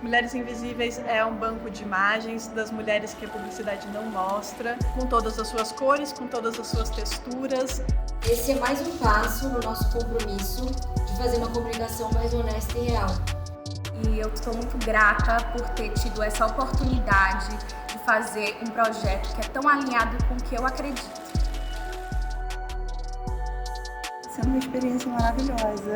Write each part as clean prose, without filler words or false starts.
Mulheres Invisíveis é um banco de imagens das mulheres que a publicidade não mostra, com todas as suas cores, com todas as suas texturas. Esse é mais um passo no nosso compromisso de fazer uma comunicação mais honesta e real. E eu estou muito grata por ter tido essa oportunidade de fazer um projeto que é tão alinhado com o que eu acredito. Sendo uma experiência maravilhosa.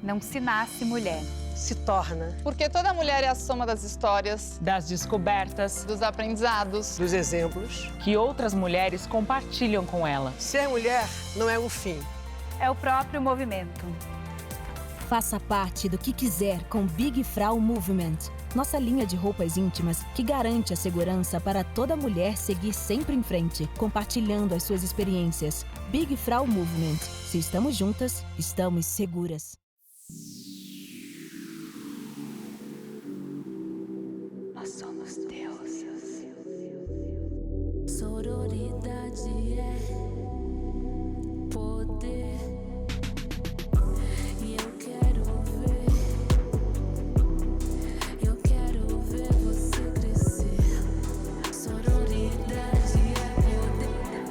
Não se nasce mulher. Se torna. Porque toda mulher é a soma das histórias, das descobertas, dos aprendizados, dos exemplos que outras mulheres compartilham com ela. Ser mulher não é um fim. É o próprio movimento. Faça parte do que quiser com Big Frau Movement, nossa linha de roupas íntimas que garante a segurança para toda mulher seguir sempre em frente, compartilhando as suas experiências. Big Frau Movement. Se estamos juntas, estamos seguras. Nós somos deusas. Sororidade é poder. E eu quero ver você crescer. Sororidade é poder.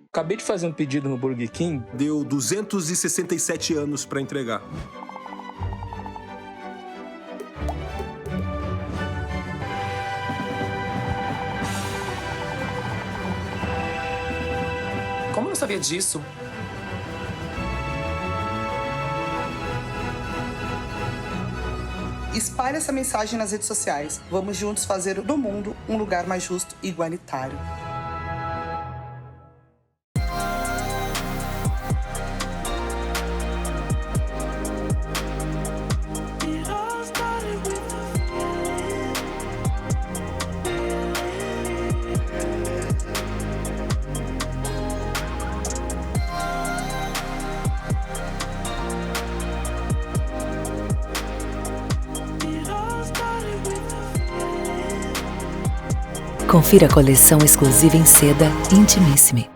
Acabei de fazer um pedido no Burger King. Deu 267 anos para entregar. Como eu não sabia disso? Espalhe essa mensagem nas redes sociais. Vamos juntos fazer do mundo um lugar mais justo e igualitário. Confira a coleção exclusiva em seda Intimissimi.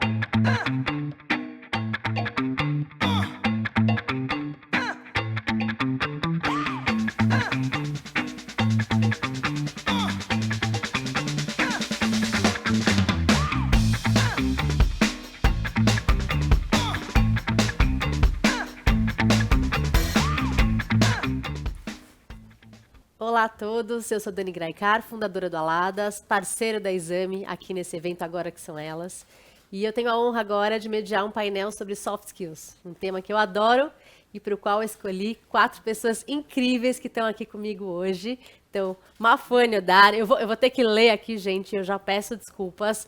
Olá a todos, eu sou Dani Graicar, fundadora do Aladas, parceira da Exame aqui nesse evento Agora Que São Elas. E eu tenho a honra agora de mediar um painel sobre soft skills, um tema que eu adoro e para o qual eu escolhi 4 pessoas incríveis que estão aqui comigo hoje. Então, Mafane Odara, eu vou ter que ler aqui, gente, eu já peço desculpas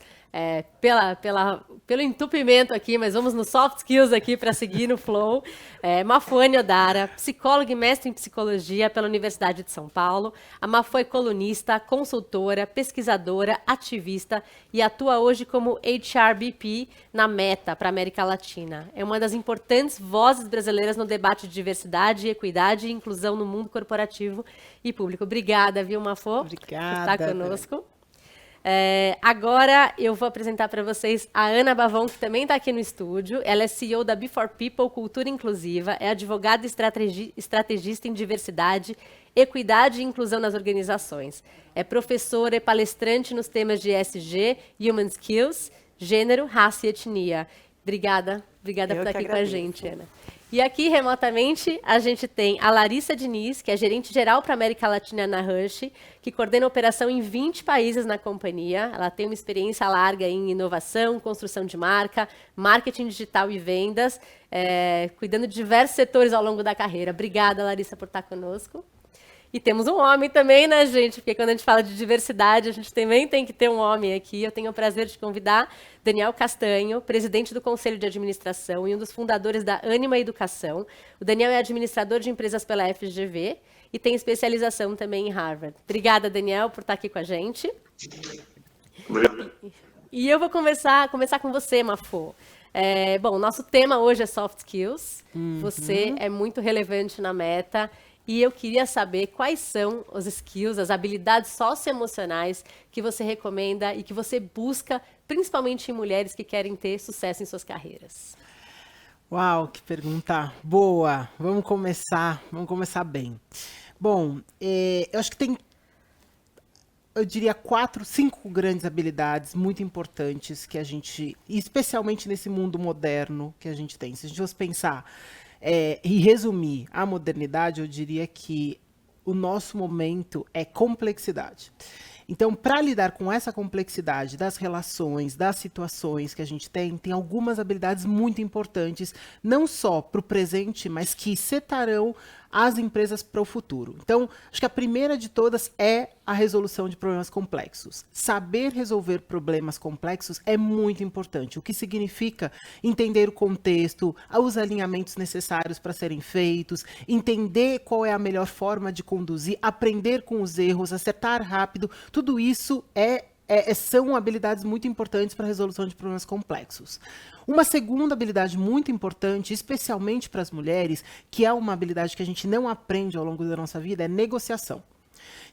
pelo entupimento aqui, mas vamos no soft skills aqui para seguir no flow. Mafane Odara, psicóloga e mestre em psicologia pela Universidade de São Paulo. A Mafo é colunista, consultora, pesquisadora, ativista e atua hoje como HRBP na Meta para a América Latina. É uma das importantes vozes brasileiras no debate de diversidade, equidade e inclusão no mundo corporativo e público. Obrigada, viu, Mafo? Obrigada. Por estar conosco. Agora eu vou apresentar para vocês a Ana Bavon, que também está aqui no estúdio. Ela é CEO da Before People Cultura Inclusiva, é advogada e estrategista em diversidade, equidade e inclusão nas organizações. É professora e palestrante nos temas de ESG, Human Skills, gênero, raça e etnia. Obrigada por estar aqui com a gente, Ana. E aqui, remotamente, a gente tem a Larissa Diniz, que é gerente-geral para a América Latina na Rush, que coordena a operação em 20 países na companhia. Ela tem uma experiência larga em inovação, construção de marca, marketing digital e vendas, cuidando de diversos setores ao longo da carreira. Obrigada, Larissa, por estar conosco. E temos um homem também, né, gente? Porque quando a gente fala de diversidade, a gente também tem que ter um homem aqui. Eu tenho o prazer de convidar Daniel Castanho, presidente do Conselho de Administração e um dos fundadores da Anima Educação. O Daniel é administrador de empresas pela FGV e tem especialização também em Harvard. Obrigada, Daniel, por estar aqui com a gente. Obrigado. E eu vou começar com você, Mafo. Bom, nosso tema hoje é soft skills. Você é muito relevante na Meta. E eu queria saber quais são os skills, as habilidades socioemocionais que você recomenda e que você busca, principalmente em mulheres que querem ter sucesso em suas carreiras. Uau, que pergunta boa. Vamos começar bem. Bom, eu acho que tem, eu diria 4, 5 grandes habilidades muito importantes que a gente, especialmente nesse mundo moderno que a gente tem. Se a gente fosse pensar e resumir a modernidade, eu diria que o nosso momento é complexidade. Então, para lidar com essa complexidade das relações, das situações que a gente tem algumas habilidades muito importantes, não só para o presente, mas que setarão as empresas para o futuro. Então, acho que a primeira de todas é a resolução de problemas complexos. Saber resolver problemas complexos é muito importante, o que significa entender o contexto, os alinhamentos necessários para serem feitos, entender qual é a melhor forma de conduzir, aprender com os erros, acertar rápido, tudo isso são habilidades muito importantes para a resolução de problemas complexos. Uma segunda habilidade muito importante, especialmente para as mulheres, que é uma habilidade que a gente não aprende ao longo da nossa vida, é negociação.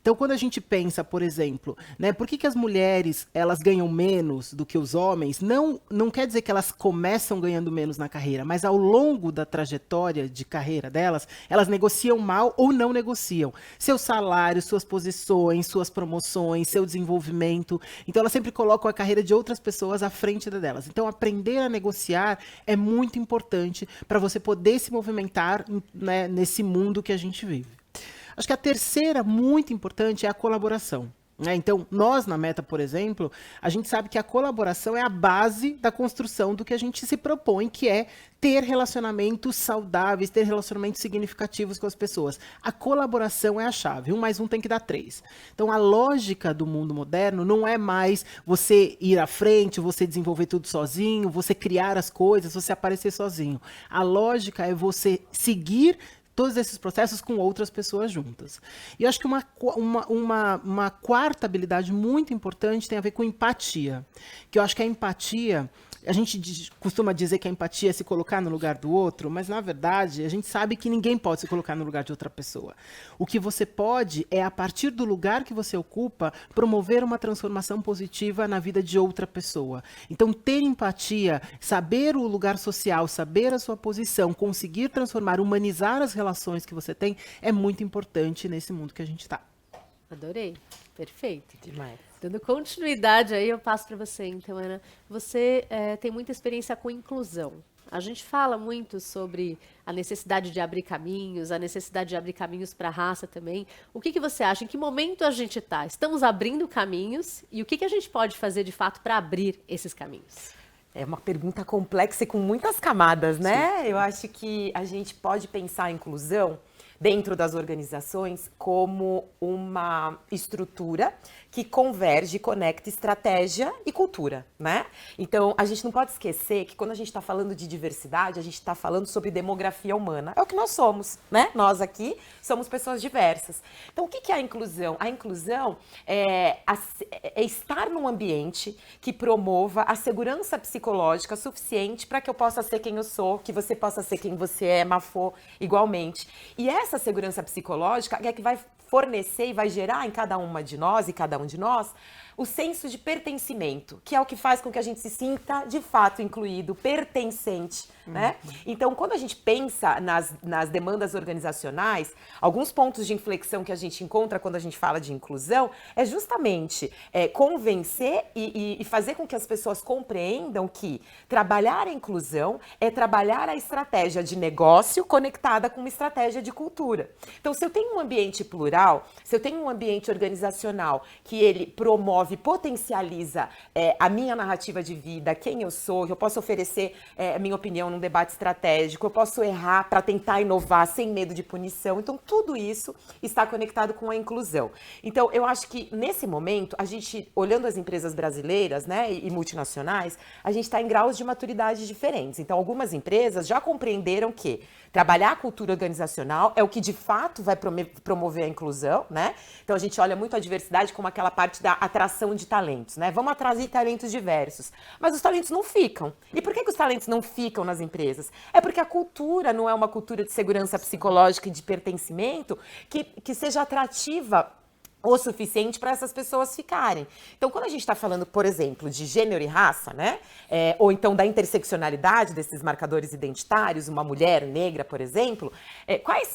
Então, quando a gente pensa, por exemplo, né, por que as mulheres elas ganham menos do que os homens, não quer dizer que elas começam ganhando menos na carreira, mas ao longo da trajetória de carreira delas, elas negociam mal ou não negociam. Seus salários, suas posições, suas promoções, seu desenvolvimento. Então, elas sempre colocam a carreira de outras pessoas à frente da delas. Então, aprender a negociar é muito importante para você poder se movimentar, né, nesse mundo que a gente vive. Acho que a terceira, muito importante, é a colaboração. Então, nós na Meta, por exemplo, a gente sabe que a colaboração é a base da construção do que a gente se propõe, que é ter relacionamentos saudáveis, ter relacionamentos significativos com as pessoas. A colaboração é a chave. 1 mais 1 tem que dar 3. Então, a lógica do mundo moderno não é mais você ir à frente, você desenvolver tudo sozinho, você criar as coisas, você aparecer sozinho. A lógica é você seguir todos esses processos com outras pessoas juntas. E eu acho que uma quarta habilidade muito importante tem a ver com empatia. Que eu acho que a empatia, a gente costuma dizer que a empatia é se colocar no lugar do outro, mas na verdade a gente sabe que ninguém pode se colocar no lugar de outra pessoa. O que você pode é, a partir do lugar que você ocupa, promover uma transformação positiva na vida de outra pessoa. Então, ter empatia, saber o lugar social, saber a sua posição, conseguir transformar, humanizar as relações que você tem, é muito importante nesse mundo que a gente está. Adorei. Perfeito. Demais. Dando continuidade aí, eu passo para você, então, Ana. Você tem muita experiência com inclusão. A gente fala muito sobre a necessidade de abrir caminhos, a necessidade de abrir caminhos para a raça também. O que você acha? Em que momento a gente está? Estamos abrindo caminhos e o que a gente pode fazer, de fato, para abrir esses caminhos? É uma pergunta complexa e com muitas camadas, né? Sim. Eu acho que a gente pode pensar a inclusão dentro das organizações como uma estrutura que converge, conecta estratégia e cultura, né? Então, a gente não pode esquecer que quando a gente está falando de diversidade, a gente está falando sobre demografia humana. É o que nós somos, né? Nós aqui somos pessoas diversas. Então, o que é a inclusão? A inclusão é estar num ambiente que promova a segurança psicológica suficiente para que eu possa ser quem eu sou, que você possa ser quem você é, Mafô, igualmente. E essa segurança psicológica é que vai fornecer e vai gerar em cada uma de nós e cada um de nós o senso de pertencimento, que é o que faz com que a gente se sinta de fato incluído, pertencente, né? Então, quando a gente pensa nas demandas organizacionais, alguns pontos de inflexão que a gente encontra quando a gente fala de inclusão é justamente convencer e fazer com que as pessoas compreendam que trabalhar a inclusão é trabalhar a estratégia de negócio conectada com uma estratégia de cultura. Então, se eu tenho um ambiente plural, se eu tenho um ambiente organizacional que ele promove, potencializa a minha narrativa de vida, quem eu sou, eu posso oferecer a minha opinião num debate estratégico, eu posso errar para tentar inovar sem medo de punição. Então, tudo isso está conectado com a inclusão. Então, eu acho que nesse momento, a gente, olhando as empresas brasileiras, né, e multinacionais, a gente está em graus de maturidade diferentes. Então, algumas empresas já compreenderam que trabalhar a cultura organizacional é o que de fato vai promover a inclusão, né? Então, a gente olha muito a diversidade como aquela parte da atração de talentos, né? Vamos atrair talentos diversos. Mas os talentos não ficam. E por que os talentos não ficam nas empresas? É porque a cultura não é uma cultura de segurança psicológica e de pertencimento que seja atrativa o suficiente para essas pessoas ficarem. Então, quando a gente está falando, por exemplo, de gênero e raça, né? Ou então da interseccionalidade desses marcadores identitários, uma mulher negra, por exemplo,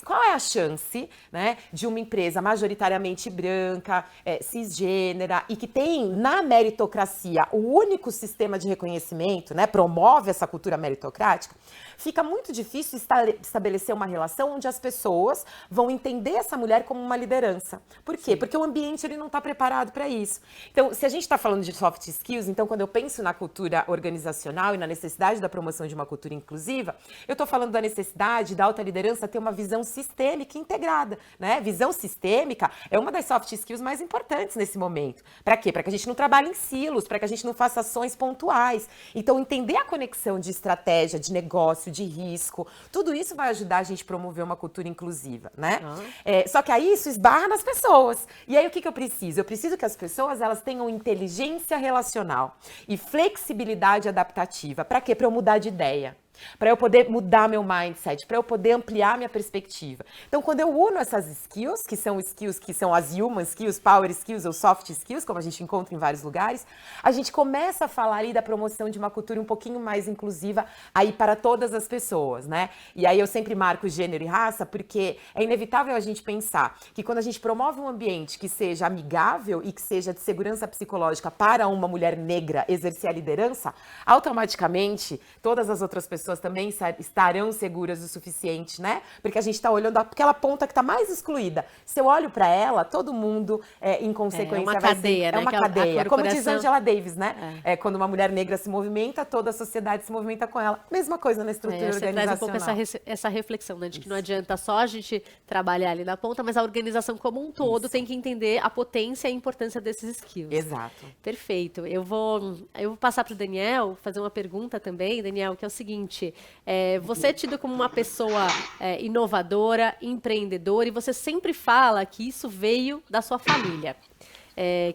qual é a chance, né, de uma empresa majoritariamente branca, cisgênera, e que tem na meritocracia o único sistema de reconhecimento, né, promove essa cultura meritocrática, fica muito difícil estabelecer uma relação onde as pessoas vão entender essa mulher como uma liderança. Por quê? Porque o ambiente ele não está preparado para isso. Então, se a gente está falando de soft skills, então quando eu penso na cultura organizacional e na necessidade da promoção de uma cultura inclusiva, eu estou falando da necessidade da alta liderança ter uma visão sistêmica e integrada, né? Visão sistêmica é uma das soft skills mais importantes nesse momento. Para quê? Para que a gente não trabalhe em silos, para que a gente não faça ações pontuais. Então, entender a conexão de estratégia, de negócio, de risco, tudo isso vai ajudar a gente a promover uma cultura inclusiva, né? Só que aí isso esbarra nas pessoas. E aí o que eu preciso? Eu preciso que as pessoas elas tenham inteligência relacional e flexibilidade adaptativa. Para quê? Para eu mudar de ideia. Para eu poder mudar meu mindset, para eu poder ampliar minha perspectiva. Então, quando eu uno essas skills que são as human skills, power skills ou soft skills, como a gente encontra em vários lugares, a gente começa a falar ali da promoção de uma cultura um pouquinho mais inclusiva aí para todas as pessoas, né? E aí eu sempre marco gênero e raça, porque é inevitável a gente pensar que quando a gente promove um ambiente que seja amigável e que seja de segurança psicológica para uma mulher negra exercer a liderança, automaticamente todas as outras pessoas também estarão seguras o suficiente, né? Porque a gente está olhando aquela ponta que está mais excluída. Se eu olho para ela, todo mundo, em consequência, uma cadeia, né? É uma cadeia. Como diz Angela Davis, né? Quando uma mulher negra se movimenta, toda a sociedade se movimenta com ela. Mesma coisa na estrutura organizacional. Traz um pouco essa reflexão, né? De que não adianta só a gente trabalhar ali na ponta, mas a organização como um todo tem que entender a potência e a importância desses skills. Exato. Perfeito. Eu vou passar para o Daniel, fazer uma pergunta também, Daniel, que é o seguinte. Você é tido como uma pessoa inovadora, empreendedora, e você sempre fala que isso veio da sua família.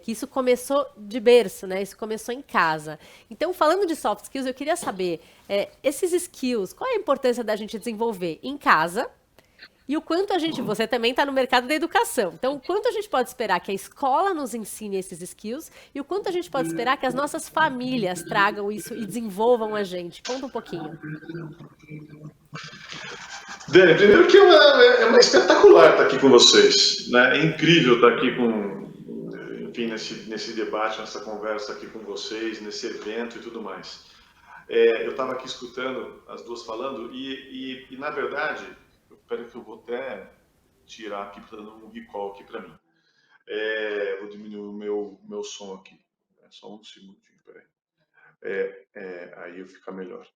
Que isso começou de berço, né? Isso começou em casa. Então, falando de soft skills, eu queria saber, esses skills, qual é a importância da gente desenvolver em casa? E o quanto você também está no mercado da educação. Então, o quanto a gente pode esperar que a escola nos ensine esses skills e o quanto a gente pode esperar que as nossas famílias tragam isso e desenvolvam a gente. Conta um pouquinho. Dani, primeiro que é uma espetacular estar aqui com vocês, né? É incrível estar aqui enfim, nesse debate, nessa conversa aqui com vocês, nesse evento e tudo mais. Eu estava aqui escutando as duas falando e na verdade... Espera que eu vou até tirar aqui, para dar um recall aqui para mim. Vou diminuir o meu som aqui. Só um segundinho, peraí. Aí fica melhor.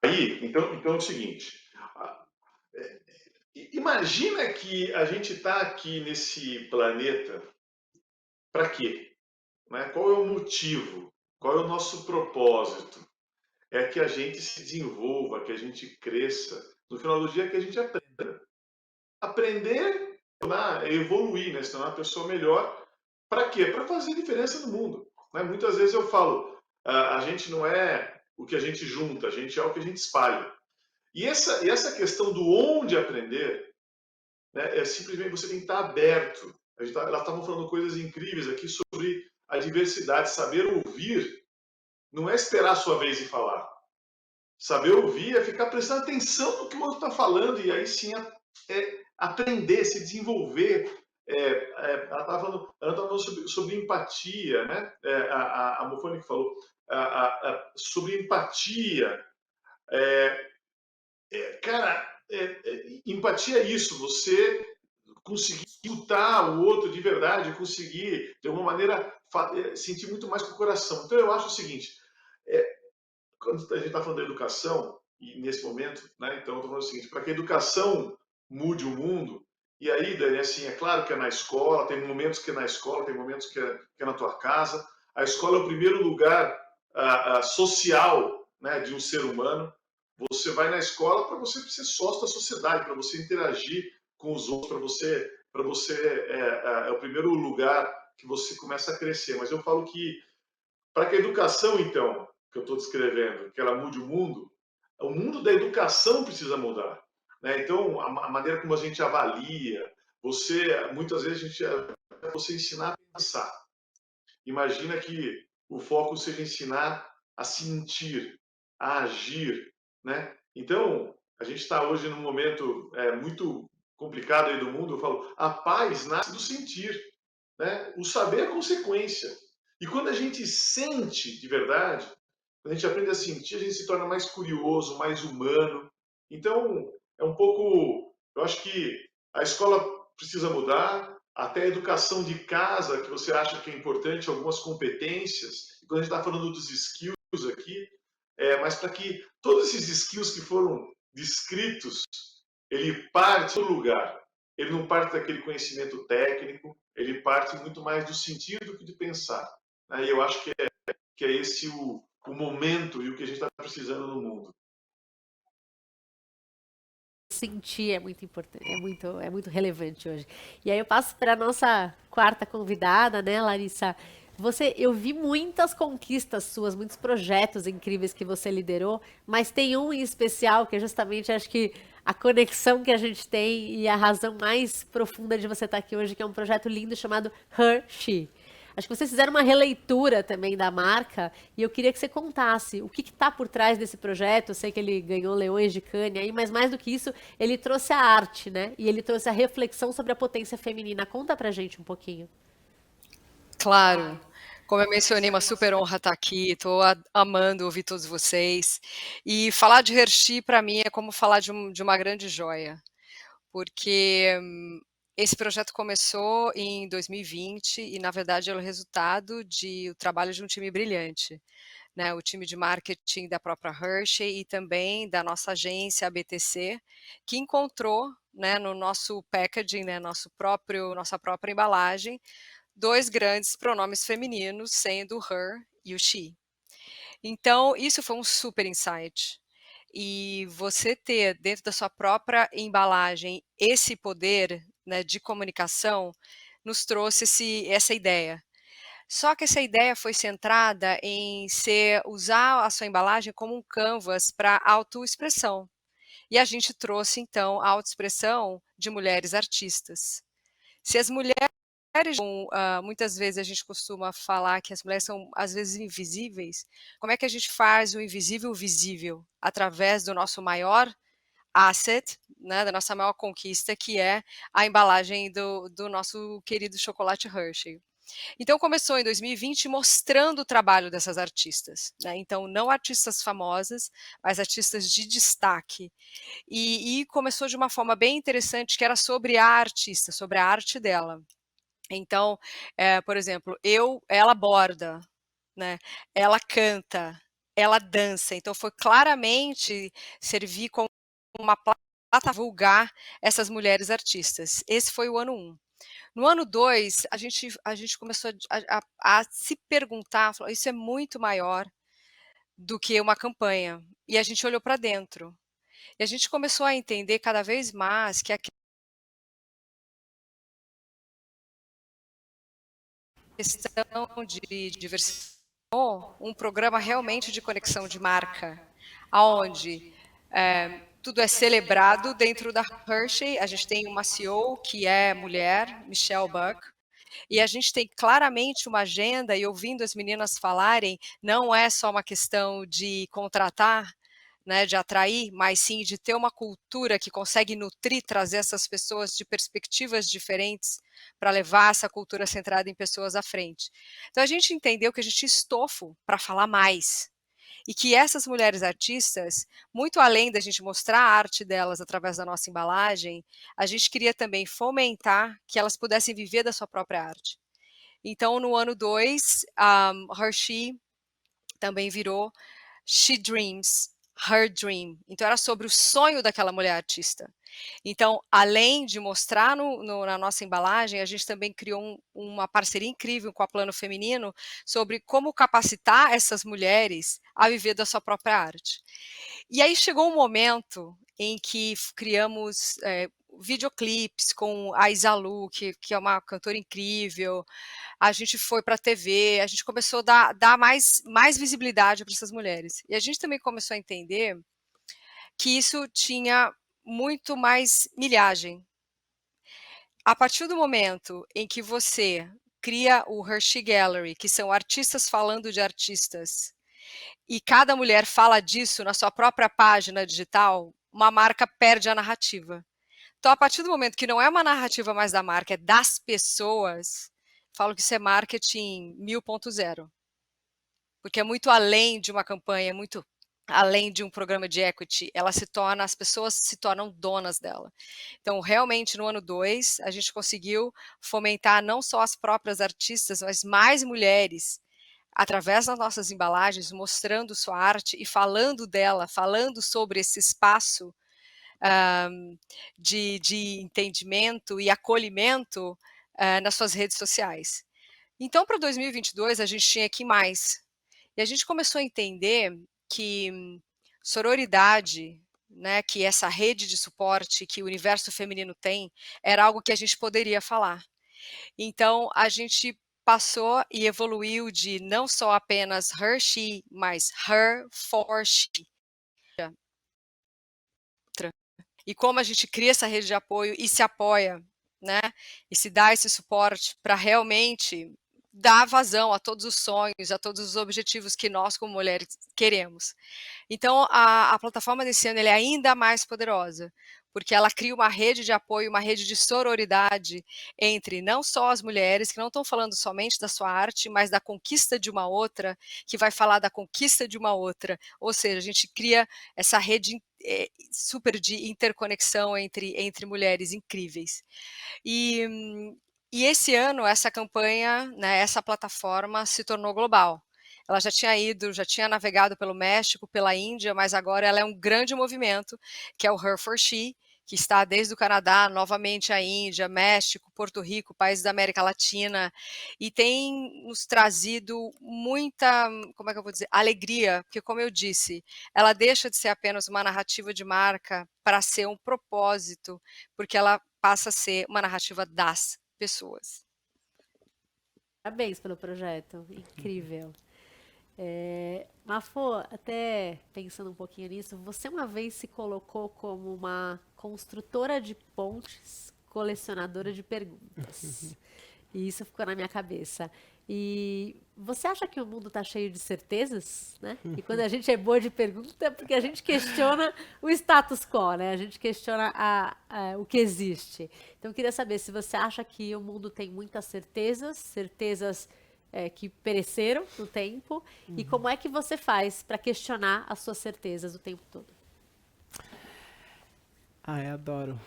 Aí, então é o seguinte. Imagina que a gente está aqui nesse planeta para quê? Né? Qual é o motivo? Qual é o nosso propósito? É que a gente se desenvolva, que a gente cresça. No final do dia é que a gente aprenda. Aprender, evoluir, né? Se tornar uma pessoa melhor. Para quê? Para fazer diferença no mundo. Né? Muitas vezes eu falo, a gente não é o que a gente junta, a gente é o que a gente espalha. E essa questão do onde aprender, né, simplesmente você tem que estar aberto. Elas estavam falando coisas incríveis aqui sobre a diversidade. Saber ouvir não é esperar a sua vez e falar. Saber ouvir é ficar prestando atenção no que o outro está falando e aí sim aprender, se desenvolver. Ela estava falando sobre empatia, né? A Mofone que falou sobre empatia. Cara, empatia é isso, você conseguir escutar o outro de verdade, conseguir, de alguma maneira, sentir muito mais com o coração. Então, eu acho o seguinte... Quando a gente está falando da educação, e nesse momento, né, então eu estou falando o seguinte, para que a educação mude o mundo, e aí, Dani, assim, é claro que é na escola, tem momentos que é na escola, tem momentos que é na tua casa, a escola é o primeiro lugar social, né, de um ser humano, você vai na escola para você ser sócio da sociedade, para você interagir com os outros, para você é o primeiro lugar que você começa a crescer, mas eu falo que, para que a educação, então, que eu estou descrevendo, que ela mude o mundo da educação precisa mudar. Né? Então, a maneira como a gente avalia, Muitas vezes você ensinar a pensar. Imagina que o foco seja ensinar a sentir, a agir, né? Então, a gente está hoje num momento muito complicado aí do mundo. Eu falo, a paz nasce do sentir, né? O saber é consequência. E quando a gente sente de verdade, quando a gente aprende a sentir, a gente se torna mais curioso, mais humano. Então, é um pouco. Eu acho que a escola precisa mudar, até a educação de casa, que você acha que é importante, algumas competências. E quando a gente está falando dos skills aqui, mas para que todos esses skills que foram descritos, ele parte do lugar. Ele não parte daquele conhecimento técnico, ele parte muito mais do sentir do que de pensar. E eu acho que é esse o momento e o que a gente está precisando no mundo. Sentir é muito importante, é muito relevante hoje. E aí eu passo para a nossa quarta convidada, né, Larissa? Eu vi muitas conquistas suas, muitos projetos incríveis que você liderou, mas tem um em especial que é justamente, acho que, a conexão que a gente tem e a razão mais profunda de você estar aqui hoje, que é um projeto lindo chamado Her, She. Acho que vocês fizeram uma releitura também da marca e eu queria que você contasse o que está por trás desse projeto. Eu sei que ele ganhou Leões de Cannes aí, mas mais do que isso, ele trouxe a arte, né? E ele trouxe a reflexão sobre a potência feminina. Conta pra gente um pouquinho. Claro. Como eu mencionei, uma super honra estar aqui, estou amando ouvir todos vocês. E falar de Hershey, para mim, é como falar de uma grande joia, porque esse projeto começou em 2020 e, na verdade, é o resultado do trabalho de um time brilhante, né? O time de marketing da própria Hershey e também da nossa agência, a BTC, que encontrou, né, no nosso packaging, né, nossa própria embalagem, 2 grandes pronomes femininos, sendo o her e o she. Então, isso foi um super insight. E você ter dentro da sua própria embalagem esse poder, né, de comunicação nos trouxe essa ideia. Só que essa ideia foi centrada em usar a sua embalagem como um canvas para autoexpressão. E a gente trouxe, então, a autoexpressão de mulheres artistas. Se as mulheres muitas vezes a gente costuma falar que as mulheres são, às vezes, invisíveis. Como é que a gente faz o invisível visível? Através do nosso maior asset, né, da nossa maior conquista, que é a embalagem do nosso querido chocolate Hershey. Então, começou em 2020 mostrando o trabalho dessas artistas, né? Então, não artistas famosas, mas artistas de destaque. E começou de uma forma bem interessante, que era sobre a artista, sobre a arte dela. Então, por exemplo, ela borda, né? Ela canta, ela dança. Então, foi claramente servir como uma plataforma para divulgar essas mulheres artistas. Esse foi o ano 1. No ano 2, a gente começou a se perguntar, falou, isso é muito maior do que uma campanha. E a gente olhou para dentro. E a gente começou a entender cada vez mais que a questão de diversidade, um programa realmente de conexão de marca, onde tudo é celebrado dentro da Hershey. A gente tem uma CEO que é mulher, Michelle Buck, e a gente tem claramente uma agenda, e ouvindo as meninas falarem, não é só uma questão de contratar, né, de atrair, mas sim de ter uma cultura que consegue nutrir, trazer essas pessoas de perspectivas diferentes para levar essa cultura centrada em pessoas à frente. Então, a gente entendeu que a gente tinha estofo para falar mais. E que essas mulheres artistas, muito além da gente mostrar a arte delas através da nossa embalagem, a gente queria também fomentar que elas pudessem viver da sua própria arte. Então, no ano 2, Hershey também virou She Dreams, Her Dream. Então, era sobre o sonho daquela mulher artista. Então, além de mostrar na nossa embalagem, a gente também criou uma parceria incrível com a Plano Feminino sobre como capacitar essas mulheres a viver da sua própria arte. E aí chegou um momento em que criamos videoclipes com a Isalu, que é uma cantora incrível. A gente foi para a TV, a gente começou a dar mais visibilidade para essas mulheres. E a gente também começou a entender que isso tinha muito mais milhagem. a partir do momento em que você cria o Hershey Gallery, que são artistas falando de artistas, e cada mulher fala disso na sua própria página digital, uma marca perde a narrativa. Então, a partir do momento que não é uma narrativa mais da marca, é das pessoas, falo que isso é marketing 1000.0. Porque é muito além de uma campanha, é muito além de um programa de equity, as pessoas se tornam donas dela. Então, realmente, no ano 2, a gente conseguiu fomentar não só as próprias artistas, mas mais mulheres, através das nossas embalagens, mostrando sua arte e falando dela, falando sobre esse espaço de entendimento e acolhimento nas suas redes sociais. Então, para 2022, a gente tinha que ir mais. E a gente começou a entender que sororidade, né, que essa rede de suporte que o universo feminino tem, era algo que a gente poderia falar. Então, a gente passou e evoluiu de não só apenas her, she, mas her for she. E como a gente cria essa rede de apoio e se apoia, né, e se dá esse suporte para realmente dar vazão a todos os sonhos, a todos os objetivos que nós, como mulheres, queremos. Então, a plataforma desse ano é ainda mais poderosa, porque ela cria uma rede de apoio, uma rede de sororidade entre não só as mulheres, que não estão falando somente da sua arte, mas da conquista de uma outra, que vai falar da conquista de uma outra. Ou seja, a gente cria essa rede super de interconexão entre mulheres incríveis. E esse ano, essa campanha, né, essa plataforma se tornou global. Ela já tinha navegado pelo México, pela Índia, mas agora ela é um grande movimento, que é o Her for She, que está desde o Canadá, novamente a Índia, México, Porto Rico, países da América Latina, e tem nos trazido muita, como é que eu vou dizer, alegria, porque como eu disse, ela deixa de ser apenas uma narrativa de marca para ser um propósito, porque ela passa a ser uma narrativa das pessoas. Parabéns pelo projeto, incrível. Mafô, até pensando um pouquinho nisso, você uma vez se colocou como uma construtora de pontes, colecionadora de perguntas. E isso ficou na minha cabeça. E você acha que o mundo está cheio de certezas, né? E quando a gente é boa de pergunta, é porque a gente questiona o status quo, né? A gente questiona o que existe. Então, eu queria saber se você acha que o mundo tem muitas certezas que pereceram no tempo, e como é que você faz para questionar as suas certezas o tempo todo? Ai, adoro.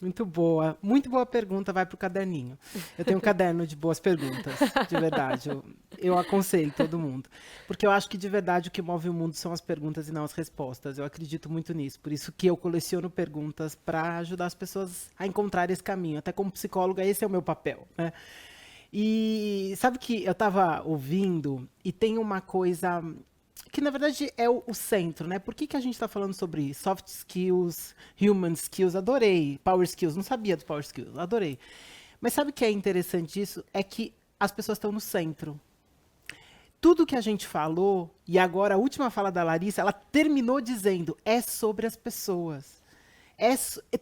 Muito boa pergunta, vai pro caderninho. Eu tenho um caderno de boas perguntas, de verdade. Eu aconselho todo mundo. Porque eu acho que, de verdade, o que move o mundo são as perguntas e não as respostas. Eu acredito muito nisso. Por isso que eu coleciono perguntas para ajudar as pessoas a encontrar esse caminho. Até como psicóloga, esse é o meu papel, né? E sabe que eu estava ouvindo e tem uma coisa que, na verdade, é o centro, né? Por que a gente está falando sobre soft skills, human skills? Adorei. Power skills, não sabia dos power skills, adorei. Mas sabe o que é interessante disso? É que as pessoas estão no centro. Tudo que a gente falou, e agora a última fala da Larissa, ela terminou dizendo, é sobre as pessoas.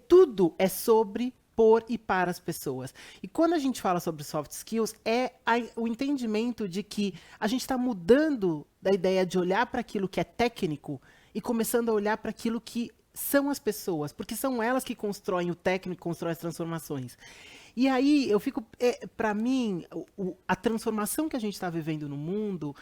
Tudo é sobre por e para as pessoas. E quando a gente fala sobre soft skills, é o entendimento de que a gente está mudando da ideia de olhar para aquilo que é técnico e começando a olhar para aquilo que são as pessoas, porque são elas que constroem o técnico, constroem as transformações. E aí, eu fico, para mim, a transformação que a gente está vivendo no mundo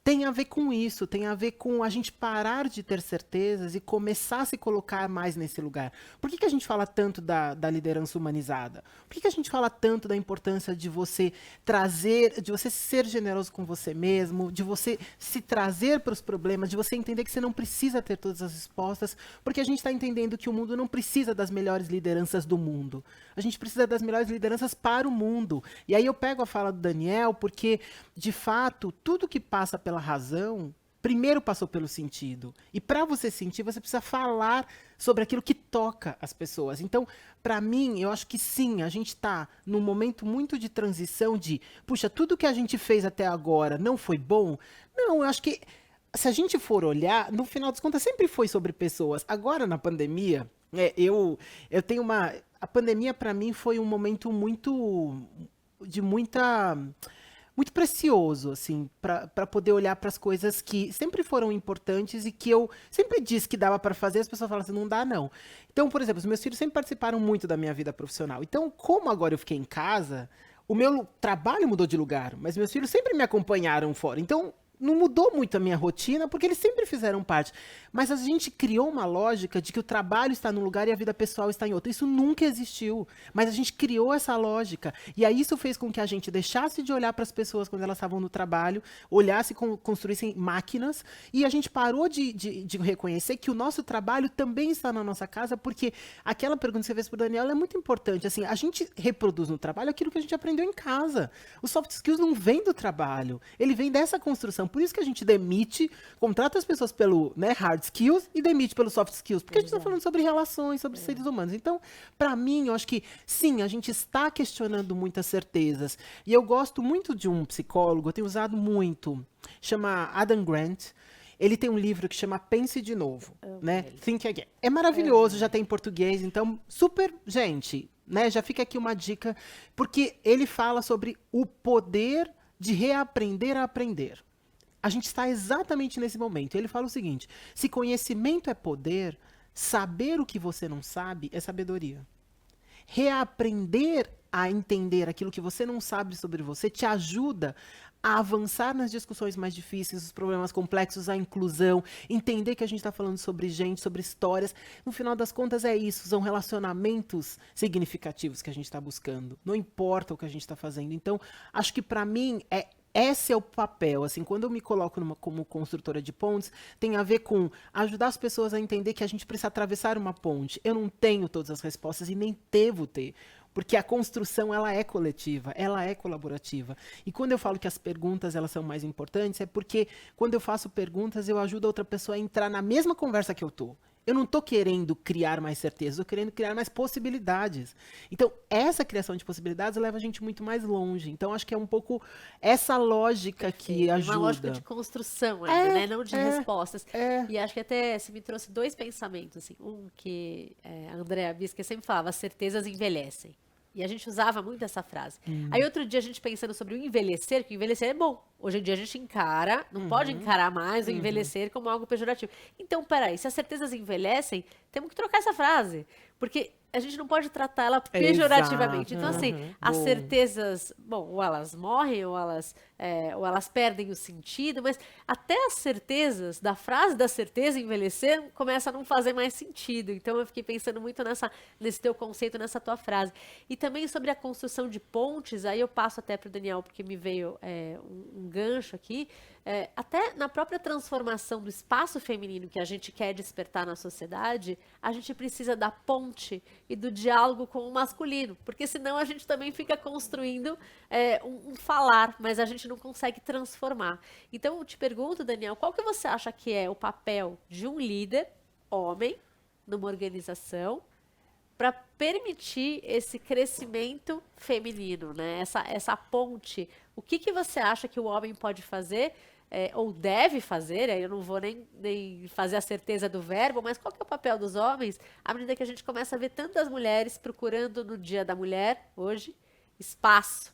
tem a ver com isso, tem a ver com a gente parar de ter certezas e começar a se colocar mais nesse lugar. Por que a gente fala tanto da liderança humanizada? Por que a gente fala tanto da importância de você trazer, de você ser generoso com você mesmo, de você se trazer para os problemas, de você entender que você não precisa ter todas as respostas, porque a gente está entendendo que o mundo não precisa das melhores lideranças do mundo. A gente precisa das melhores lideranças para o mundo. E aí eu pego a fala do Daniel, porque, de fato, tudo que passa pela razão, primeiro passou pelo sentido. E para você sentir, você precisa falar sobre aquilo que toca as pessoas. Então, para mim, eu acho que sim, a gente está num momento muito de transição de, puxa, tudo que a gente fez até agora não foi bom? Não, eu acho que se a gente for olhar, no final das contas, sempre foi sobre pessoas. Agora, na pandemia, eu tenho uma... a pandemia para mim foi um momento muito muito precioso, assim, para poder olhar para as coisas que sempre foram importantes e que eu sempre disse que dava para fazer, as pessoas falam assim, não dá não. Então, por exemplo, os meus filhos sempre participaram muito da minha vida profissional. Então, como agora eu fiquei em casa, o meu trabalho mudou de lugar, mas meus filhos sempre me acompanharam fora. Então, não mudou muito a minha rotina, porque eles sempre fizeram parte. Mas a gente criou uma lógica de que o trabalho está num lugar e a vida pessoal está em outro. Isso nunca existiu. Mas a gente criou essa lógica. E aí isso fez com que a gente deixasse de olhar para as pessoas quando elas estavam no trabalho, olhasse, construíssem máquinas, e a gente parou de reconhecer que o nosso trabalho também está na nossa casa, porque aquela pergunta que você fez para o Daniel é muito importante. Assim, a gente reproduz no trabalho aquilo que a gente aprendeu em casa. O soft skills não vem do trabalho. Ele vem dessa construção. Por isso que a gente demite, contrata as pessoas pelo hard skills e demite pelo soft skills. Porque a gente está falando sobre relações, sobre seres humanos. Então, para mim, eu acho que sim, a gente está questionando muitas certezas. E eu gosto muito de um psicólogo, eu tenho usado muito, chama Adam Grant. Ele tem um livro que chama Pense de Novo, né? Think Again. É maravilhoso, já tem em português, então super, gente, né? Já fica aqui uma dica, porque ele fala sobre o poder de reaprender a aprender. A gente está exatamente nesse momento. Ele fala o seguinte: se conhecimento é poder, saber o que você não sabe é sabedoria. Reaprender a entender aquilo que você não sabe sobre você te ajuda a avançar nas discussões mais difíceis, os problemas complexos, a inclusão, entender que a gente está falando sobre gente, sobre histórias. No final das contas é isso, são relacionamentos significativos que a gente está buscando. Não importa o que a gente está fazendo. Então, acho que para mim esse é o papel, assim, quando eu me coloco como construtora de pontes, tem a ver com ajudar as pessoas a entender que a gente precisa atravessar uma ponte. Eu não tenho todas as respostas e nem devo ter, porque a construção, ela é coletiva, ela é colaborativa. E quando eu falo que as perguntas, elas são mais importantes, é porque quando eu faço perguntas, eu ajudo a outra pessoa a entrar na mesma conversa que eu tô. Eu não estou querendo criar mais certezas, eu estou querendo criar mais possibilidades. Então, essa criação de possibilidades leva a gente muito mais longe. Então, acho que é um pouco essa lógica que ajuda. Uma lógica de construção ainda, né? Não de respostas. E acho que até você me trouxe dois pensamentos. Assim. Um que a Andrea Bisca sempre falava, as certezas envelhecem. E a gente usava muito essa frase. Aí outro dia a gente pensando sobre o envelhecer, que o envelhecer é bom. Hoje em dia a gente encara, não pode encarar mais o envelhecer como algo pejorativo. Então, peraí, se as certezas envelhecem, temos que trocar essa frase. Porque a gente não pode tratar ela pejorativamente. Então, assim, as certezas, bom, ou elas morrem, ou elas perdem o sentido, mas até as certezas, da frase da certeza envelhecer, começa a não fazer mais sentido. Então, eu fiquei pensando muito nesse teu conceito, nessa tua frase. E também sobre a construção de pontes, aí eu passo até para o Daniel, porque me veio um gancho aqui, até na própria transformação do espaço feminino que a gente quer despertar na sociedade, a gente precisa da ponte e do diálogo com o masculino, porque senão a gente também fica construindo um falar, mas a gente não consegue transformar. Então eu te pergunto, Daniel, qual que você acha que é o papel de um líder, homem, numa organização, para permitir esse crescimento feminino, né? Essa ponte. O que você acha que o homem pode fazer, ou deve fazer? Eu não vou nem fazer a certeza do verbo, mas qual que é o papel dos homens à medida que a gente começa a ver tantas mulheres procurando no Dia da Mulher, hoje, espaço?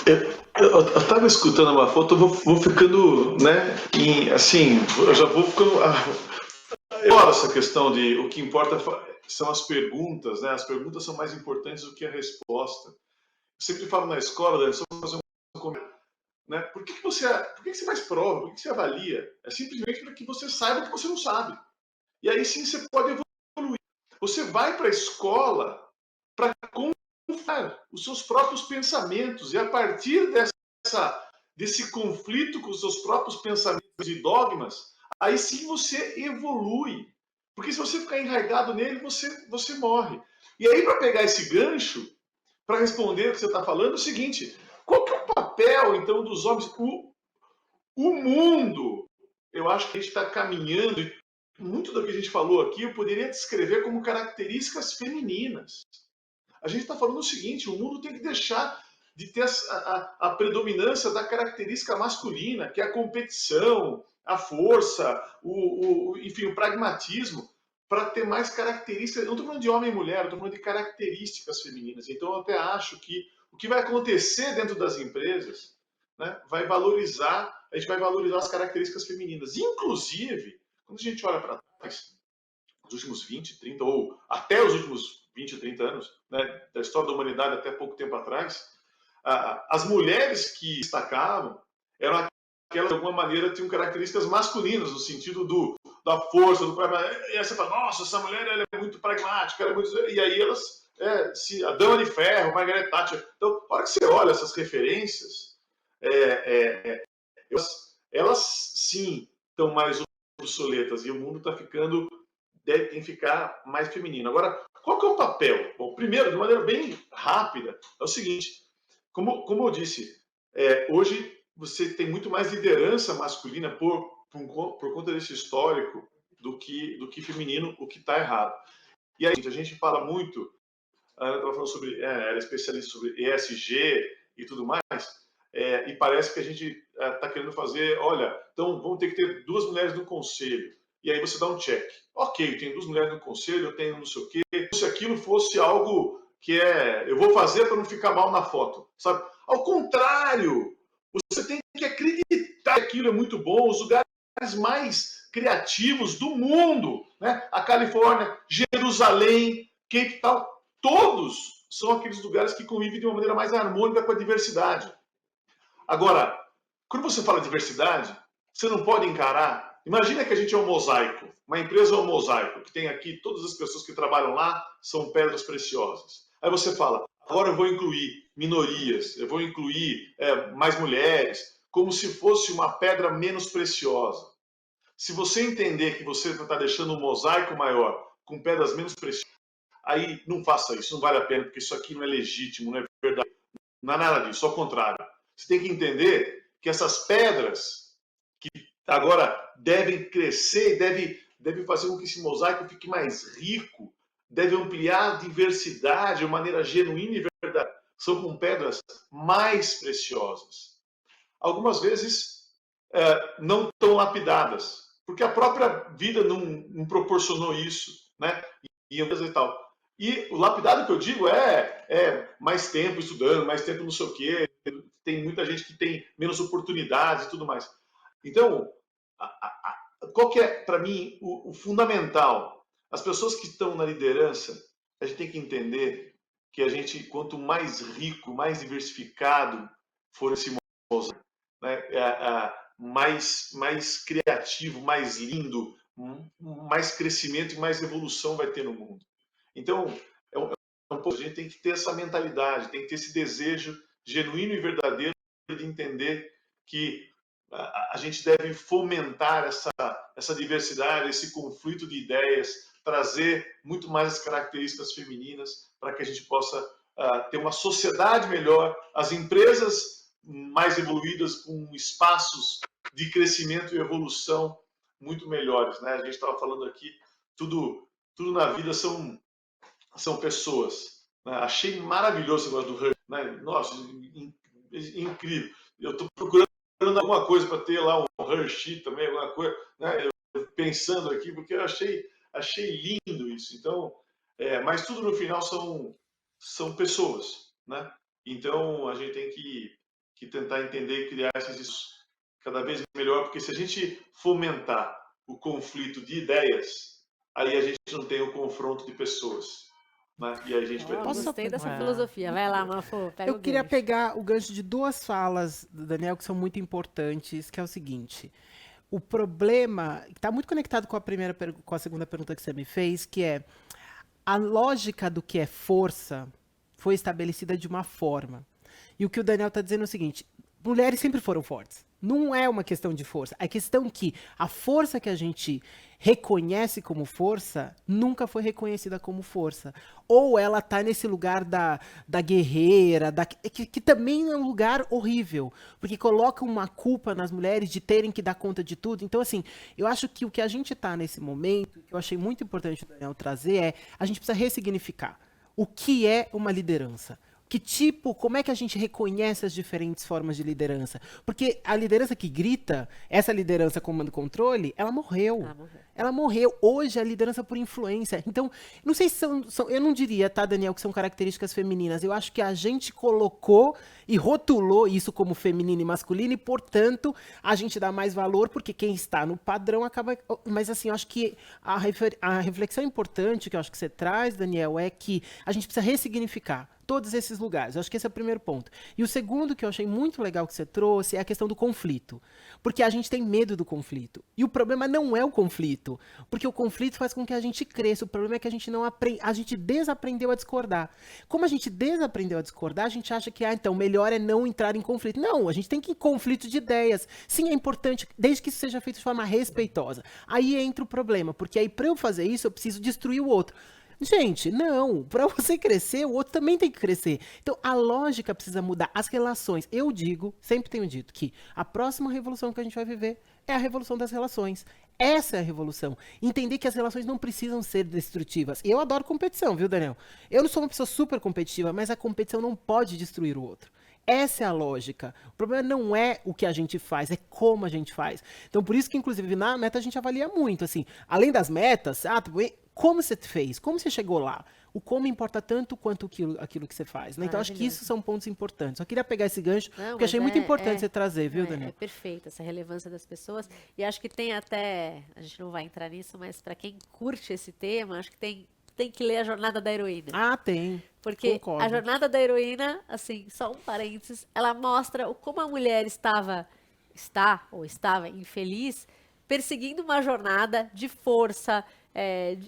Eu estava escutando uma foto, eu vou ficando, né, eu já vou ficando... Eu adoro essa questão de o que importa são as perguntas, né? As perguntas são mais importantes do que a resposta. Eu sempre falo na escola, só fazer um comentário, né? Por que você faz prova? Por que você avalia? É simplesmente para que você saiba o que você não sabe. E aí sim você pode evoluir. Você vai para a escola para confrontar os seus próprios pensamentos e a partir desse conflito com os seus próprios pensamentos e dogmas, aí sim você evolui. Porque se você ficar enraizado nele, você morre. E aí, para pegar esse gancho, para responder o que você está falando, é o seguinte: qual que é o papel, então, dos homens? O mundo, eu acho que a gente está caminhando, e muito do que a gente falou aqui, eu poderia descrever como características femininas. A gente está falando o seguinte: o mundo tem que deixar de ter a predominância da característica masculina, que é a competição, a força, enfim, o pragmatismo, para ter mais características. Eu não estou falando de homem e mulher, eu estou falando de características femininas. Então, eu até acho que o que vai acontecer dentro das empresas, né, a gente vai valorizar as características femininas. Inclusive, quando a gente olha para trás, os últimos 20, 30, ou até os últimos 20, 30 anos, né, da história da humanidade até pouco tempo atrás, as mulheres que destacavam eram aquelas que, de alguma maneira, tinham características masculinas, no sentido da força, do pragmatismo. E aí você fala, nossa, essa mulher ela é muito pragmática, ela é muito... E aí elas, a Dama de Ferro, Margaret Thatcher. Então, na hora que você olha essas referências, elas sim estão mais obsoletas, e o mundo está ficando, tem que ficar mais feminino. Agora, qual que é o papel? Bom, primeiro, de maneira bem rápida, é o seguinte, como eu disse, hoje você tem muito mais liderança masculina por conta desse histórico do que feminino, o que está errado. E aí, a gente fala muito, a Ana estava falando sobre, era especialista sobre ESG e tudo mais, e parece que a gente está querendo fazer, olha, então vamos ter que ter 2 mulheres no conselho, e aí você dá um check. Ok, tem 2 mulheres no conselho, eu tenho não sei o quê, se aquilo fosse algo que eu vou fazer para não ficar mal na foto, sabe? Ao contrário, você tem que acreditar que aquilo é muito bom, os lugares mais criativos do mundo, né? A Califórnia, Jerusalém, Cape Town, todos são aqueles lugares que convivem de uma maneira mais harmônica com a diversidade. Agora, quando você fala diversidade, você não pode encarar... Imagina que a gente é um mosaico, uma empresa é um mosaico, que tem aqui todas as pessoas que trabalham lá são pedras preciosas. Aí você fala, agora eu vou incluir minorias, eu vou incluir mais mulheres, como se fosse uma pedra menos preciosa. Se você entender que você está deixando um mosaico maior com pedras menos preciosas, aí não faça isso, não vale a pena, porque isso aqui não é legítimo, não é verdade. Não é nada disso, ao contrário. Você tem que entender que essas pedras que agora devem crescer, devem fazer com que esse mosaico fique mais rico, deve ampliar a diversidade de maneira genuína e verdadeira. São com pedras mais preciosas. Algumas vezes não tão lapidadas, porque a própria vida não proporcionou isso, né? E tal. E o lapidado que eu digo é mais tempo estudando, mais tempo não sei o quê. Tem muita gente que tem menos oportunidades e tudo mais. Então, qual que é, para mim, o fundamental? As pessoas que estão na liderança, a gente tem que entender que a gente, quanto mais rico, mais diversificado for esse mosaico, né, mais criativo, mais lindo, mais crescimento e mais evolução vai ter no mundo. Então, a gente tem que ter essa mentalidade, tem que ter esse desejo genuíno e verdadeiro de entender que a gente deve fomentar essa diversidade, esse conflito de ideias, trazer muito mais as características femininas para que a gente possa ter uma sociedade melhor, as empresas mais evoluídas com espaços de crescimento e evolução muito melhores, né? A gente estava falando aqui, tudo na vida são pessoas, né? Achei maravilhoso esse negócio do Hershey, né? Nossa, incrível. Eu estou procurando alguma coisa para ter lá um Hershey também, alguma coisa, né? Eu pensando aqui, porque eu achei lindo isso. Então, mas tudo no final são pessoas, né? Então a gente tem que tentar entender e criar esses cada vez melhor, porque se a gente fomentar o conflito de ideias, aí a gente não tem o confronto de pessoas, né? E aí a gente vai... Gostei dessa filosofia. Vai lá, Mafô, pega Eu queria pegar o gancho de 2 falas do Daniel que são muito importantes, que é o seguinte: o problema está muito conectado com a segunda pergunta que você me fez, que é a lógica do que é força foi estabelecida de uma forma. E o que o Daniel está dizendo é o seguinte: mulheres sempre foram fortes. Não é uma questão de força. É questão que a força que a gente reconhece como força nunca foi reconhecida como força. Ou ela está nesse lugar da guerreira, que também é um lugar horrível. Porque coloca uma culpa nas mulheres de terem que dar conta de tudo. Então, assim, eu acho que o que a gente está nesse momento, que eu achei muito importante o Daniel trazer, a gente precisa ressignificar o que é uma liderança. Como é que a gente reconhece as diferentes formas de liderança? Porque a liderança que grita, essa liderança comando e controle, ela morreu. Ela morreu. Hoje a liderança por influência. Então, não sei se são eu não diria, tá, Daniel, que são características femininas. Eu acho que a gente colocou e rotulou isso como feminino e masculino e, portanto, a gente dá mais valor porque quem está no padrão acaba... Mas, assim, eu acho que a reflexão importante que eu acho que você traz, Daniel, é que a gente precisa ressignificar todos esses lugares. Eu acho que esse é o primeiro ponto. E o segundo que eu achei muito legal que você trouxe é a questão do conflito. Porque a gente tem medo do conflito. E o problema não é o conflito. Porque o conflito faz com que a gente cresça. O problema é que a gente não aprende, a gente desaprendeu a discordar. Como a gente desaprendeu a discordar, a gente acha que, então, melhor é não entrar em conflito. Não, a gente tem que ir em conflito de ideias. Sim, é importante, desde que isso seja feito de forma respeitosa. Aí entra o problema, porque aí para eu fazer isso, eu preciso destruir o outro. Gente, não. Para você crescer, o outro também tem que crescer. Então, a lógica precisa mudar. As relações. Eu digo, sempre tenho dito, que a próxima revolução que a gente vai viver é a revolução das relações. Essa é a revolução. Entender que as relações não precisam ser destrutivas. E eu adoro competição, viu, Daniel? Eu não sou uma pessoa super competitiva, mas a competição não pode destruir o outro. Essa é a lógica. O problema não é o que a gente faz, é como a gente faz. Então, por isso que, inclusive, na meta a gente avalia muito, assim, além das metas, como você fez, como você chegou lá. O como importa tanto quanto aquilo que você faz, né? Então, acho que isso são pontos importantes. Só queria pegar esse gancho, porque achei muito importante você trazer, viu, Daniel? É perfeito, essa relevância das pessoas. E acho que tem até, a gente não vai entrar nisso, mas para quem curte esse tema, acho que tem que ler A Jornada da Heroína. Ah, tem. Porque Concordo. a Jornada da Heroína, assim, só um parênteses, ela mostra como a mulher estava infeliz, perseguindo uma jornada de força,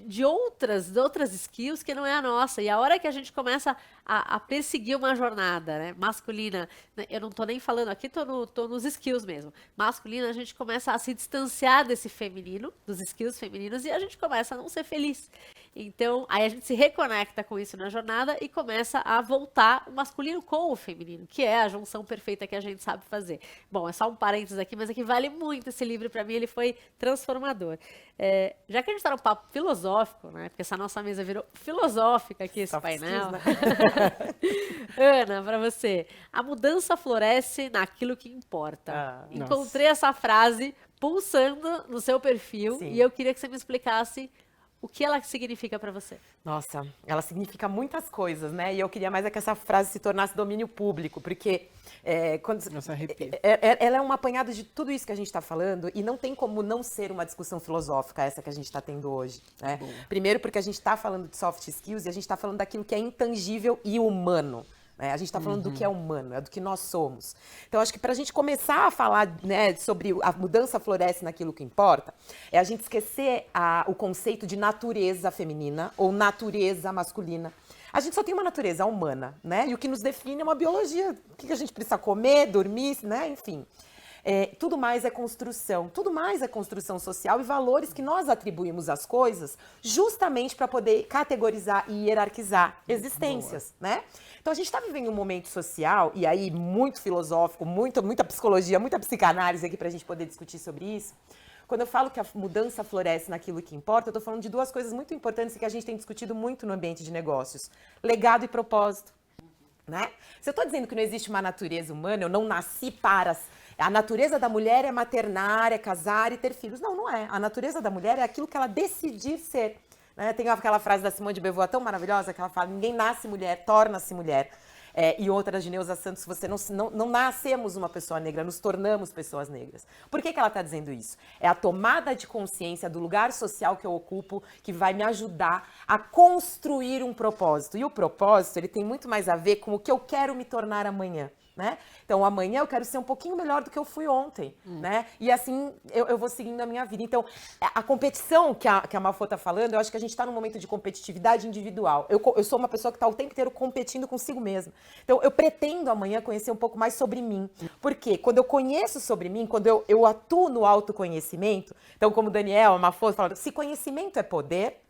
de outras skills que não é a nossa. E a hora que a gente começa a perseguir uma jornada, né, masculina, né, eu não tô nem falando aqui, tô nos skills mesmo. Masculina, a gente começa a se distanciar desse feminino, dos skills femininos, e a gente começa a não ser feliz. Então, aí a gente se reconecta com isso na jornada e começa a voltar o masculino com o feminino, que é a junção perfeita que a gente sabe fazer. Bom, é só um parênteses aqui, mas aqui vale muito esse livro, para mim ele foi transformador. Já que a gente está no papo filosófico, né, porque essa nossa mesa virou filosófica aqui, esse painel. Ana, para você, a mudança floresce naquilo que importa. Encontrei essa frase pulsando no seu perfil. Sim. E eu queria que você me explicasse o que ela significa para você. Nossa, ela significa muitas coisas, né? E eu queria mais que essa frase se tornasse domínio público, porque ela é um apanhado de tudo isso que a gente está falando e não tem como não ser uma discussão filosófica essa que a gente está tendo hoje, né? Primeiro porque a gente está falando de soft skills e a gente está falando daquilo que é intangível e humano. A gente está falando do que é humano, é do que nós somos. Então, acho que para a gente começar a falar, né, sobre a mudança floresce naquilo que importa, é a gente esquecer o conceito de natureza feminina ou natureza masculina. A gente só tem uma natureza humana, né? E o que nos define é uma biologia. O que a gente precisa comer, dormir, né? Enfim. Tudo mais é construção, tudo mais é construção social e valores que nós atribuímos às coisas justamente para poder categorizar e hierarquizar existências, né? Então a gente está vivendo um momento social, e aí muito filosófico, muita psicologia, muita psicanálise aqui para a gente poder discutir sobre isso. Quando eu falo que a mudança floresce naquilo que importa, eu estou falando de duas coisas muito importantes que a gente tem discutido muito no ambiente de negócios: legado e propósito. Né? Se eu estou dizendo que não existe uma natureza humana, eu não nasci para... A natureza da mulher é maternar, é casar e ter filhos. Não, não é. A natureza da mulher é aquilo que ela decidir ser. Né? Tem aquela frase da Simone de Beauvoir tão maravilhosa que ela fala: ninguém nasce mulher, torna-se mulher. E outra de Neuza Santos: você não nascemos uma pessoa negra, nos tornamos pessoas negras. Por que ela está dizendo isso? É a tomada de consciência do lugar social que eu ocupo que vai me ajudar a construir um propósito. E o propósito, ele tem muito mais a ver com o que eu quero me tornar amanhã. Né? Então, amanhã eu quero ser um pouquinho melhor do que eu fui ontem, né? E assim eu vou seguindo a minha vida. Então, a competição que a Mafô está falando, eu acho que a gente está num momento de competitividade individual. Eu sou uma pessoa que está o tempo inteiro competindo consigo mesma. Então, eu pretendo amanhã conhecer um pouco mais sobre mim. Porque quando eu conheço sobre mim, quando eu atuo no autoconhecimento, então, como o Daniel, a Mafô falaram, se conhecimento é poder,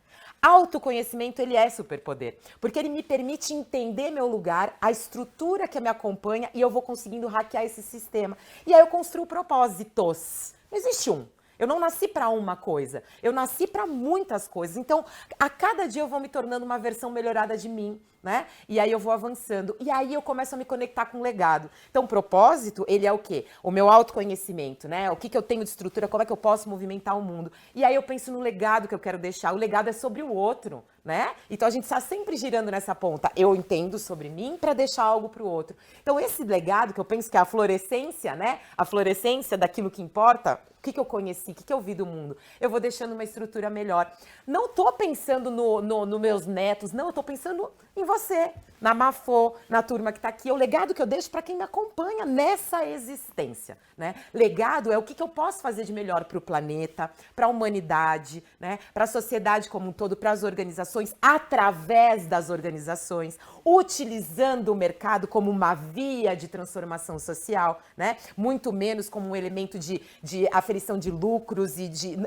autoconhecimento, ele é superpoder, porque ele me permite entender meu lugar, a estrutura que me acompanha, e eu vou conseguindo hackear esse sistema. E aí eu construo propósitos. Não existe um. Eu não nasci para uma coisa, eu nasci para muitas coisas. Então, a cada dia eu vou me tornando uma versão melhorada de mim, né? E aí eu vou avançando. E aí eu começo a me conectar com o legado. Então, o propósito, ele é o quê? O meu autoconhecimento, né? O que eu tenho de estrutura, como é que eu posso movimentar o mundo. E aí eu penso no legado que eu quero deixar. O legado é sobre o outro, né? Então, a gente está sempre girando nessa ponta. Eu entendo sobre mim para deixar algo para o outro. Então, esse legado, que eu penso que é a florescência, né? A florescência daquilo que importa, o que eu conheci, o que eu vi do mundo. Eu vou deixando uma estrutura melhor. Não tô pensando nos meus netos, não, eu tô pensando em você, na Mafô, na turma que tá aqui. É o legado que eu deixo para quem me acompanha nessa existência, né? Legado é o que eu posso fazer de melhor para o planeta, para a humanidade, né? Para a sociedade como um todo, para as organizações, através das organizações, utilizando o mercado como uma via de transformação social, né? Muito menos como um elemento de aferição de lucros e de...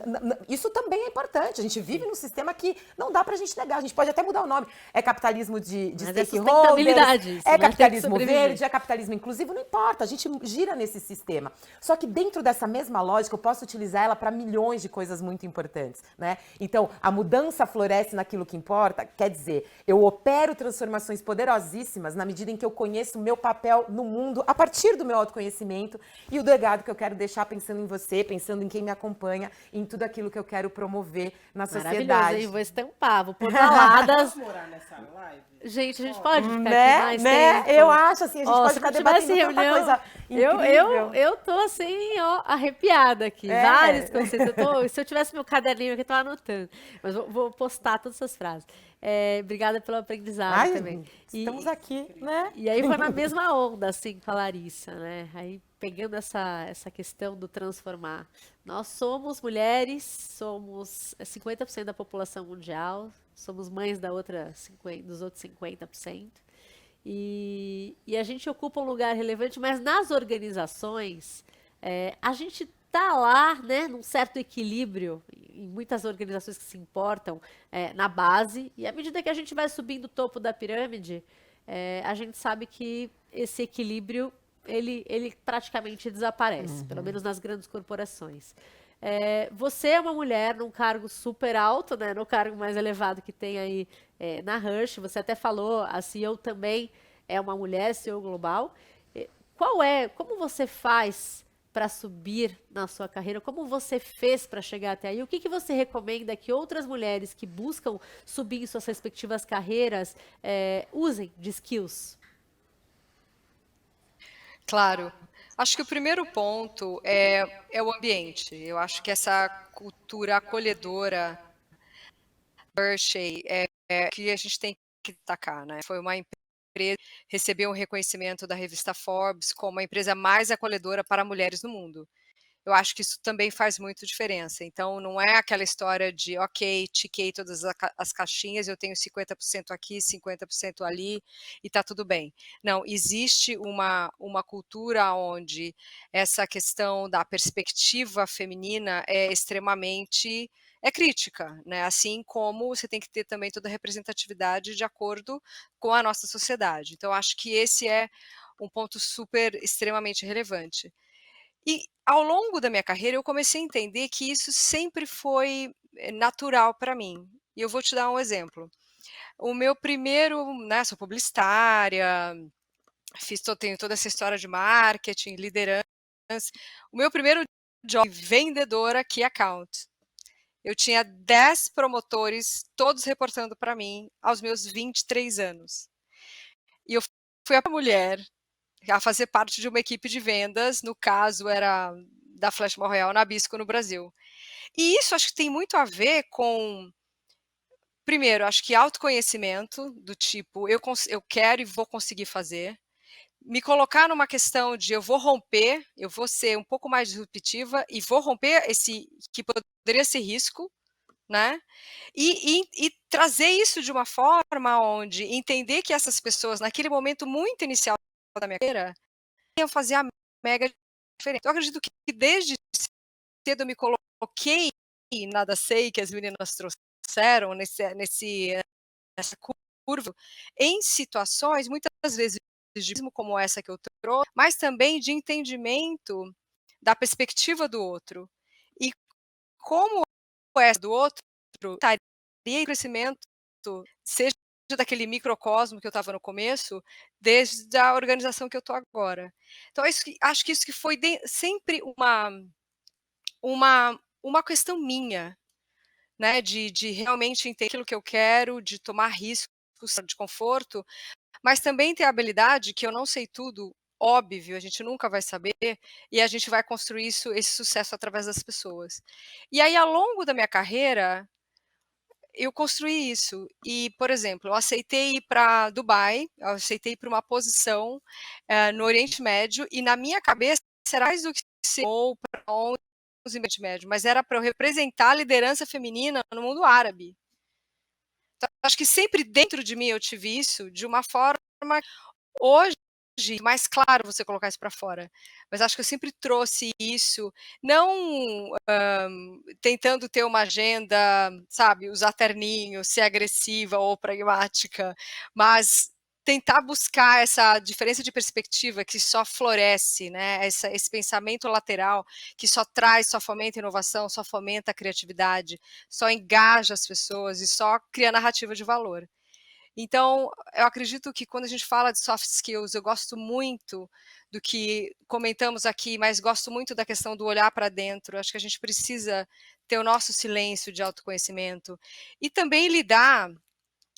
Isso também é importante. A gente vive num sistema que não dá pra gente negar. A gente pode até mudar o nome. É capitalismo de stakeholders, é capitalismo verde, é capitalismo inclusivo, não importa. A gente gira nesse sistema. Só que dentro dessa mesma lógica, eu posso utilizar ela para milhões de coisas muito importantes, né? Então, a mudança floresce naquilo que importa, quer dizer, eu opero transformações poderosíssimas na medida em que eu conheço o meu papel no mundo a partir do meu autoconhecimento e o legado que eu quero deixar pensando em você, pensando em quem me acompanha, em tudo aquilo que eu quero promover na sociedade. Maravilhoso, hein? Vou estampar, vou pôr baladas. Gente, a gente pode ficar aqui mais tempo? Eu acho assim, a gente pode ficar debatendo tanta coisa incrível. Eu tô assim, ó, arrepiada aqui. Vários conceitos. Se eu tivesse meu caderninho aqui, eu tô anotando. Mas vou postar todas essas frases. Obrigada pelo aprendizado também. Estamos aqui, né? E aí foi na mesma onda, assim, com a Larissa, né? Aí pegando essa questão do transformar. Nós somos mulheres, somos 50% da população mundial, somos mães dos outros 50%. E a gente ocupa um lugar relevante, mas nas organizações, a gente está lá, né, num certo equilíbrio, em muitas organizações que se importam, na base, e à medida que a gente vai subindo o topo da pirâmide, a gente sabe que esse equilíbrio ele praticamente desaparece, pelo menos nas grandes corporações. Você é uma mulher num cargo super alto, né, no cargo mais elevado que tem aí na Hershey, você até falou, a CEO também é uma mulher, CEO global. Como você faz para subir na sua carreira? Como você fez para chegar até aí? O que você recomenda que outras mulheres que buscam subir em suas respectivas carreiras usem de skills? Claro. Acho que o primeiro ponto é o ambiente. Eu acho que essa cultura acolhedora Hershey que a gente tem que destacar, né? Foi uma empresa que recebeu um reconhecimento da revista Forbes como a empresa mais acolhedora para mulheres no mundo. Eu acho que isso também faz muito diferença. Então, não é aquela história de, ok, tiquei todas as caixinhas, eu tenho 50% aqui, 50% ali, e tá tudo bem. Não, existe uma cultura onde essa questão da perspectiva feminina é extremamente crítica, né? Assim como você tem que ter também toda a representatividade de acordo com a nossa sociedade. Então, acho que esse é um ponto extremamente relevante. E ao longo da minha carreira, eu comecei a entender que isso sempre foi natural para mim. E eu vou te dar um exemplo. O meu primeiro, né, sou publicitária, tenho toda essa história de marketing, liderança. O meu primeiro job vendedora key account. Eu tinha 10 promotores, todos reportando para mim, aos meus 23 anos. E eu fui a mulher a fazer parte de uma equipe de vendas, no caso era da Flash Royal Nabisco no Brasil. E isso acho que tem muito a ver com, primeiro, acho que autoconhecimento, do tipo, eu quero e vou conseguir fazer, me colocar numa questão de eu vou romper, eu vou ser um pouco mais disruptiva e vou romper esse que poderia ser risco, né? E trazer isso de uma forma onde entender que essas pessoas, naquele momento muito inicial da minha carreira, iam fazer a mega diferença. Eu acredito que desde cedo eu me coloquei, nada sei, que as meninas trouxeram nessa curva, em situações, muitas vezes, como essa que eu trouxe, mas também de entendimento da perspectiva do outro. como essa do outro estaria em crescimento, seja daquele microcosmo que eu estava no começo, desde a organização que eu estou agora. Então, acho que isso que foi sempre uma questão minha, né, de realmente entender aquilo que eu quero, de tomar riscos de conforto, mas também ter a habilidade, que eu não sei tudo, óbvio, a gente nunca vai saber, e a gente vai construir esse sucesso através das pessoas. E aí, ao longo da minha carreira, eu construí isso. E, por exemplo, eu aceitei ir para Dubai, eu aceitei ir para uma posição no Oriente Médio, e na minha cabeça era mais do que ser ou para no Oriente Médio, mas era para eu representar a liderança feminina no mundo árabe. Então, acho que sempre dentro de mim eu tive isso de uma forma hoje mais claro você colocar isso para fora, mas acho que eu sempre trouxe isso, não tentando ter uma agenda, sabe, usar terninho, ser agressiva ou pragmática, mas tentar buscar essa diferença de perspectiva que só floresce, né? Esse pensamento lateral que só traz, só fomenta inovação, só fomenta a criatividade, só engaja as pessoas e só cria narrativa de valor. Então, eu acredito que quando a gente fala de soft skills, eu gosto muito do que comentamos aqui, mas gosto muito da questão do olhar para dentro. Acho que a gente precisa ter o nosso silêncio de autoconhecimento e também lidar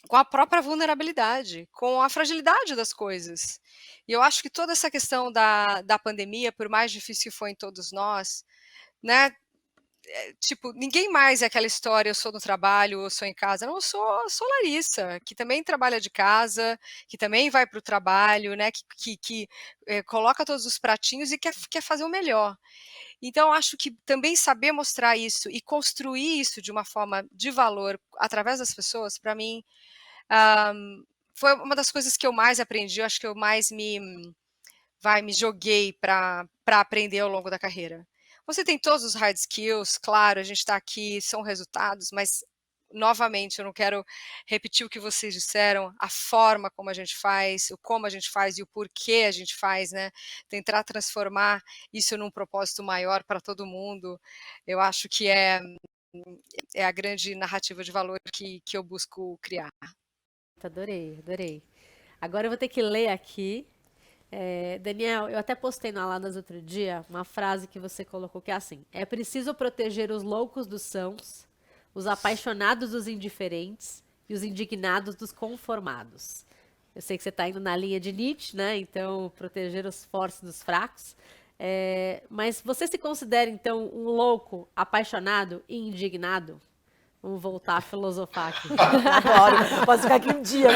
com a própria vulnerabilidade, com a fragilidade das coisas. E eu acho que toda essa questão da pandemia, por mais difícil que foi em todos nós, né? Tipo, ninguém mais é aquela história, eu sou no trabalho, eu sou em casa. Não, eu sou Larissa, que também trabalha de casa, que também vai para o trabalho, né? Que coloca todos os pratinhos e quer fazer o melhor. Então, acho que também saber mostrar isso e construir isso de uma forma de valor através das pessoas, para mim, foi uma das coisas que eu mais aprendi, eu acho que eu mais me joguei para aprender ao longo da carreira. Você tem todos os hard skills, claro, a gente está aqui, são resultados, mas, novamente, eu não quero repetir o que vocês disseram, a forma como a gente faz, o como a gente faz e o porquê a gente faz, né? Tentar transformar isso num propósito maior para todo mundo, eu acho que é a grande narrativa de valor que eu busco criar. Adorei, adorei. Agora eu vou ter que ler aqui. Daniel, eu até postei no Aladas outro dia uma frase que você colocou que é assim: é preciso proteger os loucos dos sãos, os apaixonados dos indiferentes e os indignados dos conformados. Eu sei que você está indo na linha de Nietzsche, né? Então, proteger os fortes dos fracos. Mas você se considera, então, um louco, apaixonado e indignado? Vamos voltar a filosofar aqui. Adoro. Posso ficar aqui um dia.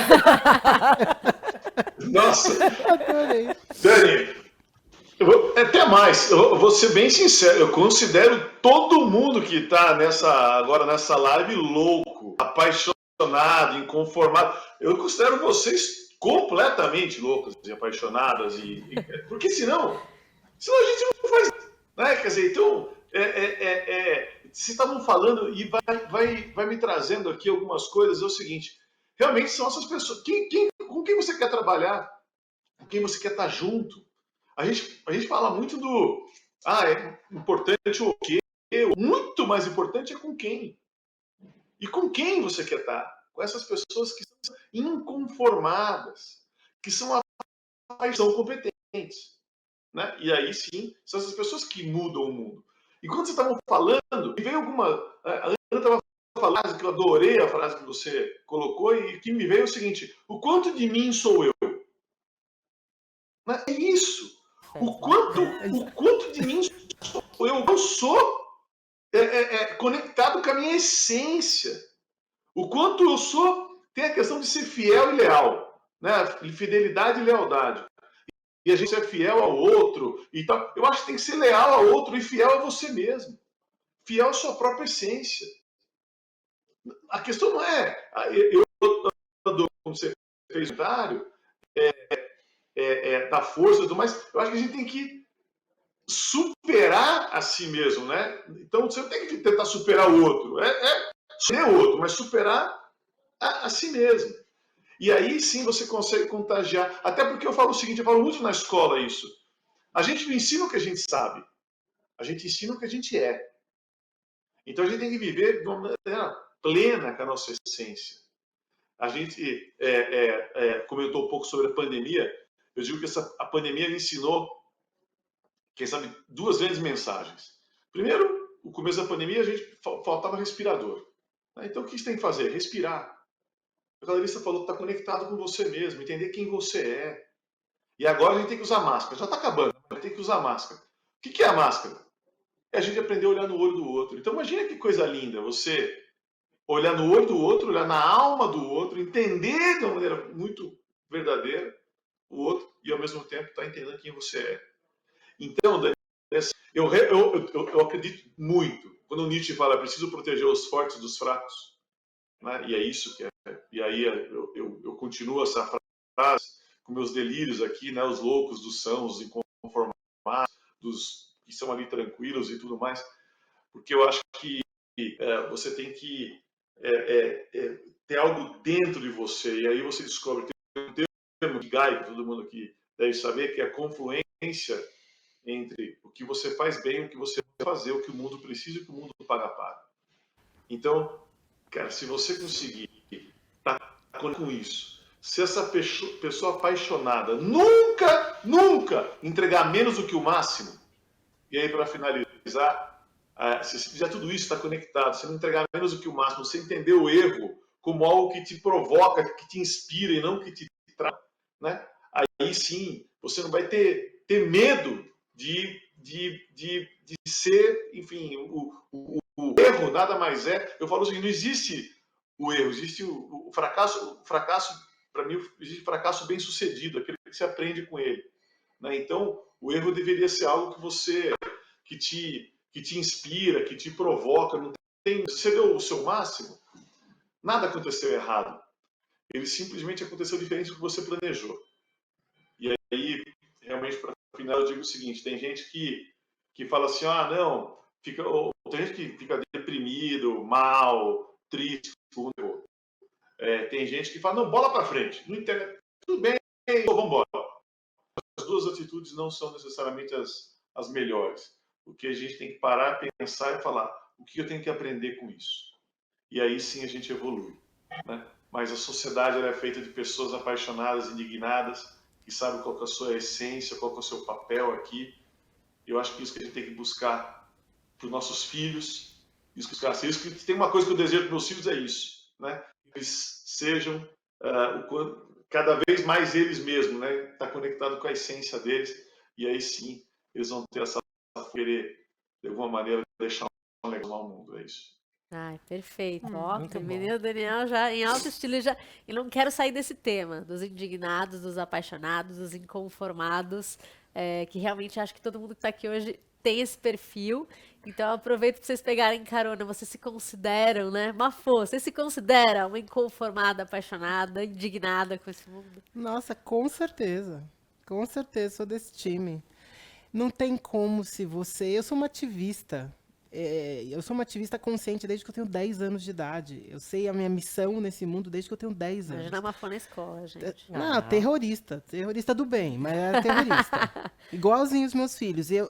Nossa! Adorei. Dani, até mais, eu vou ser bem sincero, eu considero todo mundo que está agora nessa live louco, apaixonado, inconformado. Eu considero vocês completamente loucas e apaixonadas, porque senão a gente não faz, né? Quer dizer, então, vocês estavam falando e vai me trazendo aqui algumas coisas, é o seguinte, realmente são essas pessoas, com quem você quer trabalhar, com quem você quer estar junto. A gente fala muito é importante o quê, muito mais importante é com quem. E com quem você quer estar? Com essas pessoas que são inconformadas, que são competentes. Né? E aí sim, são essas pessoas que mudam o mundo. E quando vocês estavam falando, me veio a Ana estava falando, que eu adorei a frase que você colocou, e que me veio o seguinte: o quanto de mim sou eu? É isso. O quanto de mim sou eu? Eu sou conectado com a minha essência. O quanto eu sou, tem a questão de ser fiel e leal, né? Fidelidade e lealdade. E a gente é fiel ao outro e tal. Eu acho que tem que ser leal ao outro e fiel a você mesmo. Fiel à sua própria essência. A questão não é... Quando você fez o comentário, da força e tudo mais, eu acho que a gente tem que superar a si mesmo, né? Então, você não tem que tentar superar o outro. Ser o outro, mas superar a si mesmo. E aí sim você consegue contagiar. Até porque eu falo o seguinte, eu falo muito na escola isso. A gente não ensina o que a gente sabe. A gente ensina o que a gente é. Então a gente tem que viver de uma maneira plena com a nossa essência. A gente comentou um pouco sobre a pandemia. Eu digo que a pandemia me ensinou, quem sabe, duas grandes mensagens. Primeiro, no começo da pandemia, a gente faltava respirador. Então o que você tem que fazer? Respirar. A galerista falou que está conectado com você mesmo, entender quem você é. E agora a gente tem que usar máscara. Já está acabando, a gente tem que usar máscara. O que é a máscara? É a gente aprender a olhar no olho do outro. Então imagina que coisa linda, você olhar no olho do outro, olhar na alma do outro, entender de uma maneira muito verdadeira o outro e ao mesmo tempo estar entendendo quem você é. Então, eu acredito muito. Quando o Nietzsche fala, preciso proteger os fortes dos fracos, né? E é isso que é. E aí eu continuo essa frase com meus delírios aqui, né? Os loucos dos são, os inconformados, dos que são ali tranquilos e tudo mais, porque eu acho que você tem que ter algo dentro de você, e aí você descobre, tem um termo de Guy, que todo mundo aqui deve saber, que é a confluência entre o que você faz bem, o que você vai fazer, o que o mundo precisa e o que o mundo paga para. Então, cara, se você conseguir estar com isso, se essa pessoa apaixonada nunca entregar menos do que o máximo, e aí para finalizar, se você fizer tudo isso, está conectado, se não entregar menos do que o máximo, você entender o erro como algo que te provoca, que te inspira e não que te traz, né? Aí sim, você não vai ter medo de ser, enfim, o erro nada mais é. Eu falo assim, não existe o erro, existe o fracasso. O fracasso, para mim, existe fracasso bem sucedido, aquele que você aprende com ele, né? Então, o erro deveria ser algo que te inspira, que te provoca. Não tem, você deu o seu máximo, nada aconteceu errado. Ele simplesmente aconteceu diferente do que você planejou. E aí, realmente, para final, eu digo o seguinte, tem gente que fala assim, não, tem gente que fica deprimido, mal, triste, tudo. Tem gente que fala, não, bola para frente, não entende, tudo bem, vamos embora. As duas atitudes não são necessariamente as melhores. O que a gente tem que parar, pensar e falar, o que eu tenho que aprender com isso? E aí sim a gente evolui, né? Mas a sociedade ela é feita de pessoas apaixonadas, indignadas, que sabem qual que é a sua essência, qual que é o seu papel aqui. Eu acho que isso que a gente tem que buscar para os nossos filhos. Isso que tem uma coisa que eu desejo para meus filhos, é isso, né? Eles sejam cada vez mais eles mesmos, né? Tá conectado com a essência deles, e aí sim eles vão ter essa querer de alguma maneira deixar um legado ao mundo, é isso. Ai, perfeito. Ó, o menino Daniel já em alto estilo, e não quero sair desse tema dos indignados, dos apaixonados, dos inconformados, que realmente acho que todo mundo que está aqui hoje tem esse perfil. Então aproveito para vocês pegarem carona. Vocês se consideram, né? Mafô, você se considera uma inconformada, apaixonada, indignada com esse mundo? Nossa, com certeza. Com certeza, sou desse time. Não tem como se você... Eu sou uma ativista. Eu sou uma ativista consciente desde que eu tenho 10 anos de idade. Eu sei a minha missão nesse mundo desde que eu tenho 10 anos. Imagina uma fã na escola, gente. Não, terrorista. Terrorista do bem, mas é terrorista. Igualzinho os meus filhos. Você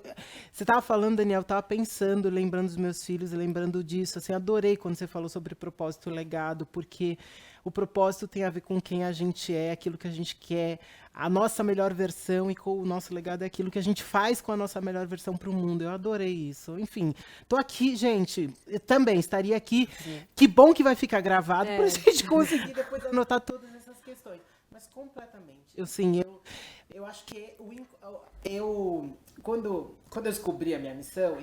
estava falando, Daniel, eu estava pensando, lembrando dos meus filhos e lembrando disso. Assim, adorei quando você falou sobre propósito e legado, porque o propósito tem a ver com quem a gente é, aquilo que a gente quer, a nossa melhor versão, e com o nosso legado é aquilo que a gente faz com a nossa melhor versão para o mundo. Eu adorei isso. Enfim, tô aqui, gente, eu também estaria aqui. Sim. Que bom que vai ficar gravado para a gente conseguir depois anotar todas essas questões. Mas completamente. Eu acho que quando eu descobri a minha missão,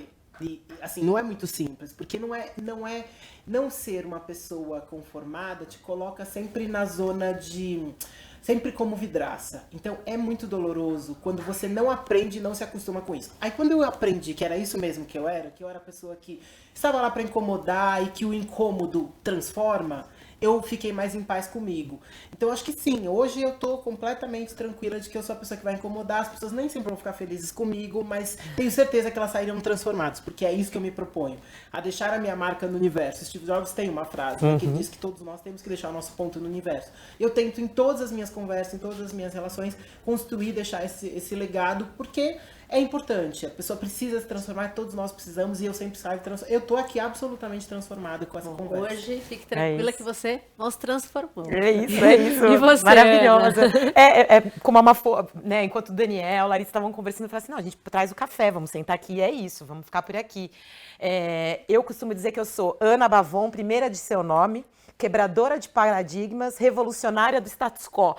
assim, não é muito simples, porque não ser uma pessoa conformada te coloca sempre na zona sempre como vidraça. Então é muito doloroso quando você não aprende e não se acostuma com isso. Aí quando eu aprendi que era isso mesmo que eu era a pessoa que estava lá para incomodar e que o incômodo transforma, eu fiquei mais em paz comigo. Então acho que sim, hoje eu tô completamente tranquila de que eu sou a pessoa que vai incomodar, as pessoas nem sempre vão ficar felizes comigo, mas tenho certeza que elas sairão transformadas, porque é isso que eu me proponho, a deixar a minha marca no universo. Steve Jobs tem uma frase que diz que todos nós temos que deixar o nosso ponto no universo. Eu tento em todas as minhas conversas, em todas as minhas relações, construir, deixar esse legado, porque é importante. A pessoa precisa se transformar, todos nós precisamos, e eu sempre saio transformado. Eu tô aqui absolutamente transformado com essa conversa. Hoje, fique tranquila que você nos transformou. É isso. E você, maravilhosa. Ana? Como a Mafô, né? Enquanto o Daniel, a Larissa estavam conversando, eu falei assim, não, a gente traz o café, vamos sentar aqui, é isso, vamos ficar por aqui. Eu costumo dizer que eu sou Ana Bavon, primeira de seu nome, quebradora de paradigmas, revolucionária do status quo.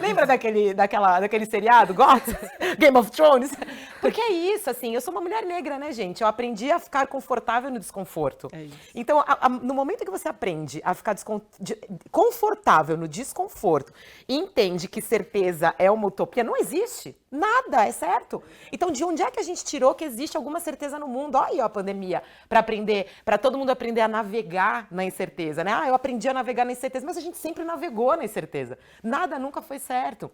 Lembra daquele seriado, Game of Thrones? Porque é isso, assim, eu sou uma mulher negra, né, gente? Eu aprendi a ficar confortável no desconforto. É isso. Então, no momento que você aprende a ficar confortável no desconforto e entende que certeza é uma utopia, não existe. Nada, é certo. Então, de onde é que a gente tirou que existe alguma certeza no mundo? Olha aí, ó, a pandemia, para todo mundo aprender a navegar na incerteza, né? Eu aprendi a navegar na incerteza, mas a gente sempre navegou na incerteza. Nada nunca foi certo.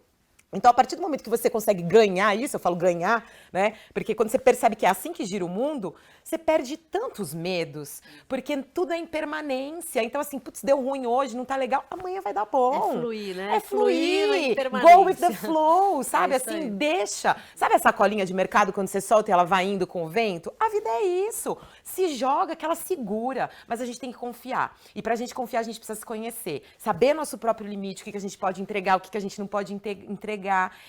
Então, a partir do momento que você consegue ganhar isso, eu falo ganhar, né? Porque quando você percebe que é assim que gira o mundo, você perde tantos medos, porque tudo é impermanência. Então, assim, putz, deu ruim hoje, não tá legal, amanhã vai dar bom. É fluir, né? É fluir. Impermanência. Go with the flow, sabe? É isso assim, aí. deixa. Sabe essa colinha de mercado quando você solta e ela vai indo com o vento? A vida é isso. Se joga que ela segura, mas a gente tem que confiar. E pra gente confiar, a gente precisa se conhecer, saber nosso próprio limite, o que a gente pode entregar, o que a gente não pode entregar.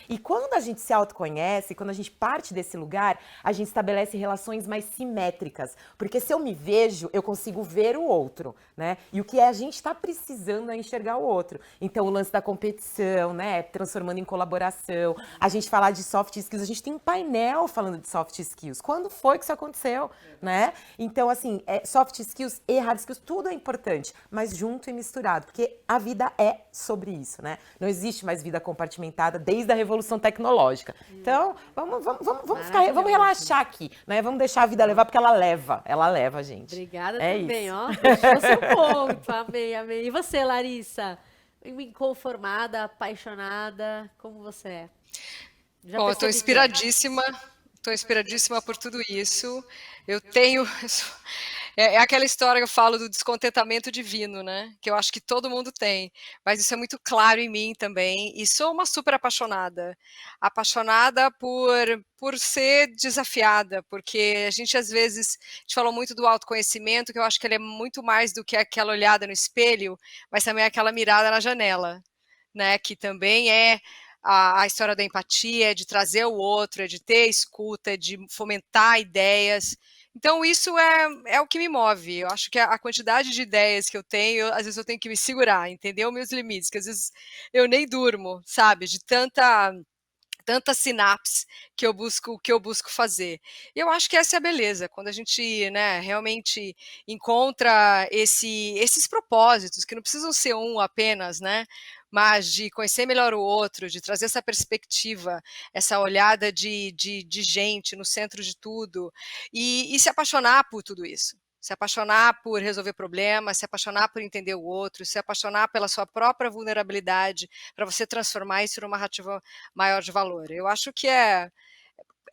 E quando a gente se autoconhece, quando a gente parte desse lugar, a gente estabelece relações mais simétricas. Porque se eu me vejo, eu consigo ver o outro, né? E o que a gente está precisando é enxergar o outro. Então, o lance da competição, né? Transformando em colaboração. A gente falar de soft skills, a gente tem um painel falando de soft skills. Quando foi que isso aconteceu, né? Então, assim, soft skills e hard skills, tudo é importante, mas junto e misturado. Porque a vida é sobre isso, né? Não existe mais vida compartimentada desde a revolução tecnológica. Então, vamos relaxar aqui, né? Vamos deixar a vida levar, porque ela leva a gente. Obrigada é também, isso. ó. Deixou seu ponto, amei. E você, Larissa? Inconformada, apaixonada, como você é? Bom, eu tô inspiradíssima por tudo isso. Eu tenho... É aquela história que eu falo do descontentamento divino, né? Que eu acho que todo mundo tem. Mas isso é muito claro em mim também. E sou uma super apaixonada. Apaixonada por ser desafiada. Porque a gente, às vezes, a gente falou muito do autoconhecimento, que eu acho que ele é muito mais do que aquela olhada no espelho, mas também aquela mirada na janela, né? Que também é a história da empatia, de trazer o outro, de ter escuta, de fomentar ideias. Então, isso é o que me move. Eu acho que a quantidade de ideias que eu tenho, às vezes eu tenho que me segurar, entender os meus limites, que às vezes eu nem durmo, sabe? De tanta sinapse que eu busco fazer. E eu acho que essa é a beleza, quando a gente, né, realmente encontra esses propósitos, que não precisam ser um apenas, né? Mas de conhecer melhor o outro, de trazer essa perspectiva, essa olhada de gente no centro de tudo, e se apaixonar por tudo isso. Se apaixonar por resolver problemas, se apaixonar por entender o outro, se apaixonar pela sua própria vulnerabilidade, para você transformar isso numa narrativa maior de valor. Eu acho que é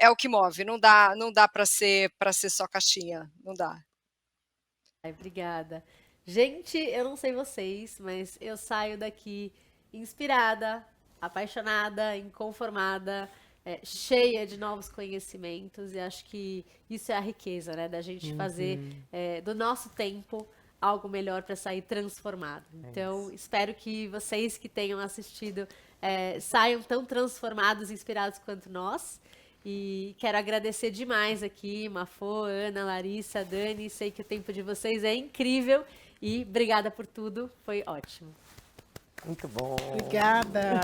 o que move, não dá para ser só caixinha, não dá. Obrigada. Gente, eu não sei vocês, mas eu saio daqui inspirada, apaixonada, inconformada, cheia de novos conhecimentos, e acho que isso é a riqueza, né, da gente fazer do nosso tempo algo melhor para sair transformado. Então, espero que vocês que tenham assistido saiam tão transformados e inspirados quanto nós. E quero agradecer demais aqui, Mafô, Ana, Larissa, Dani. Sei que o tempo de vocês é incrível e obrigada por tudo, foi ótimo. Muito bom. Obrigada.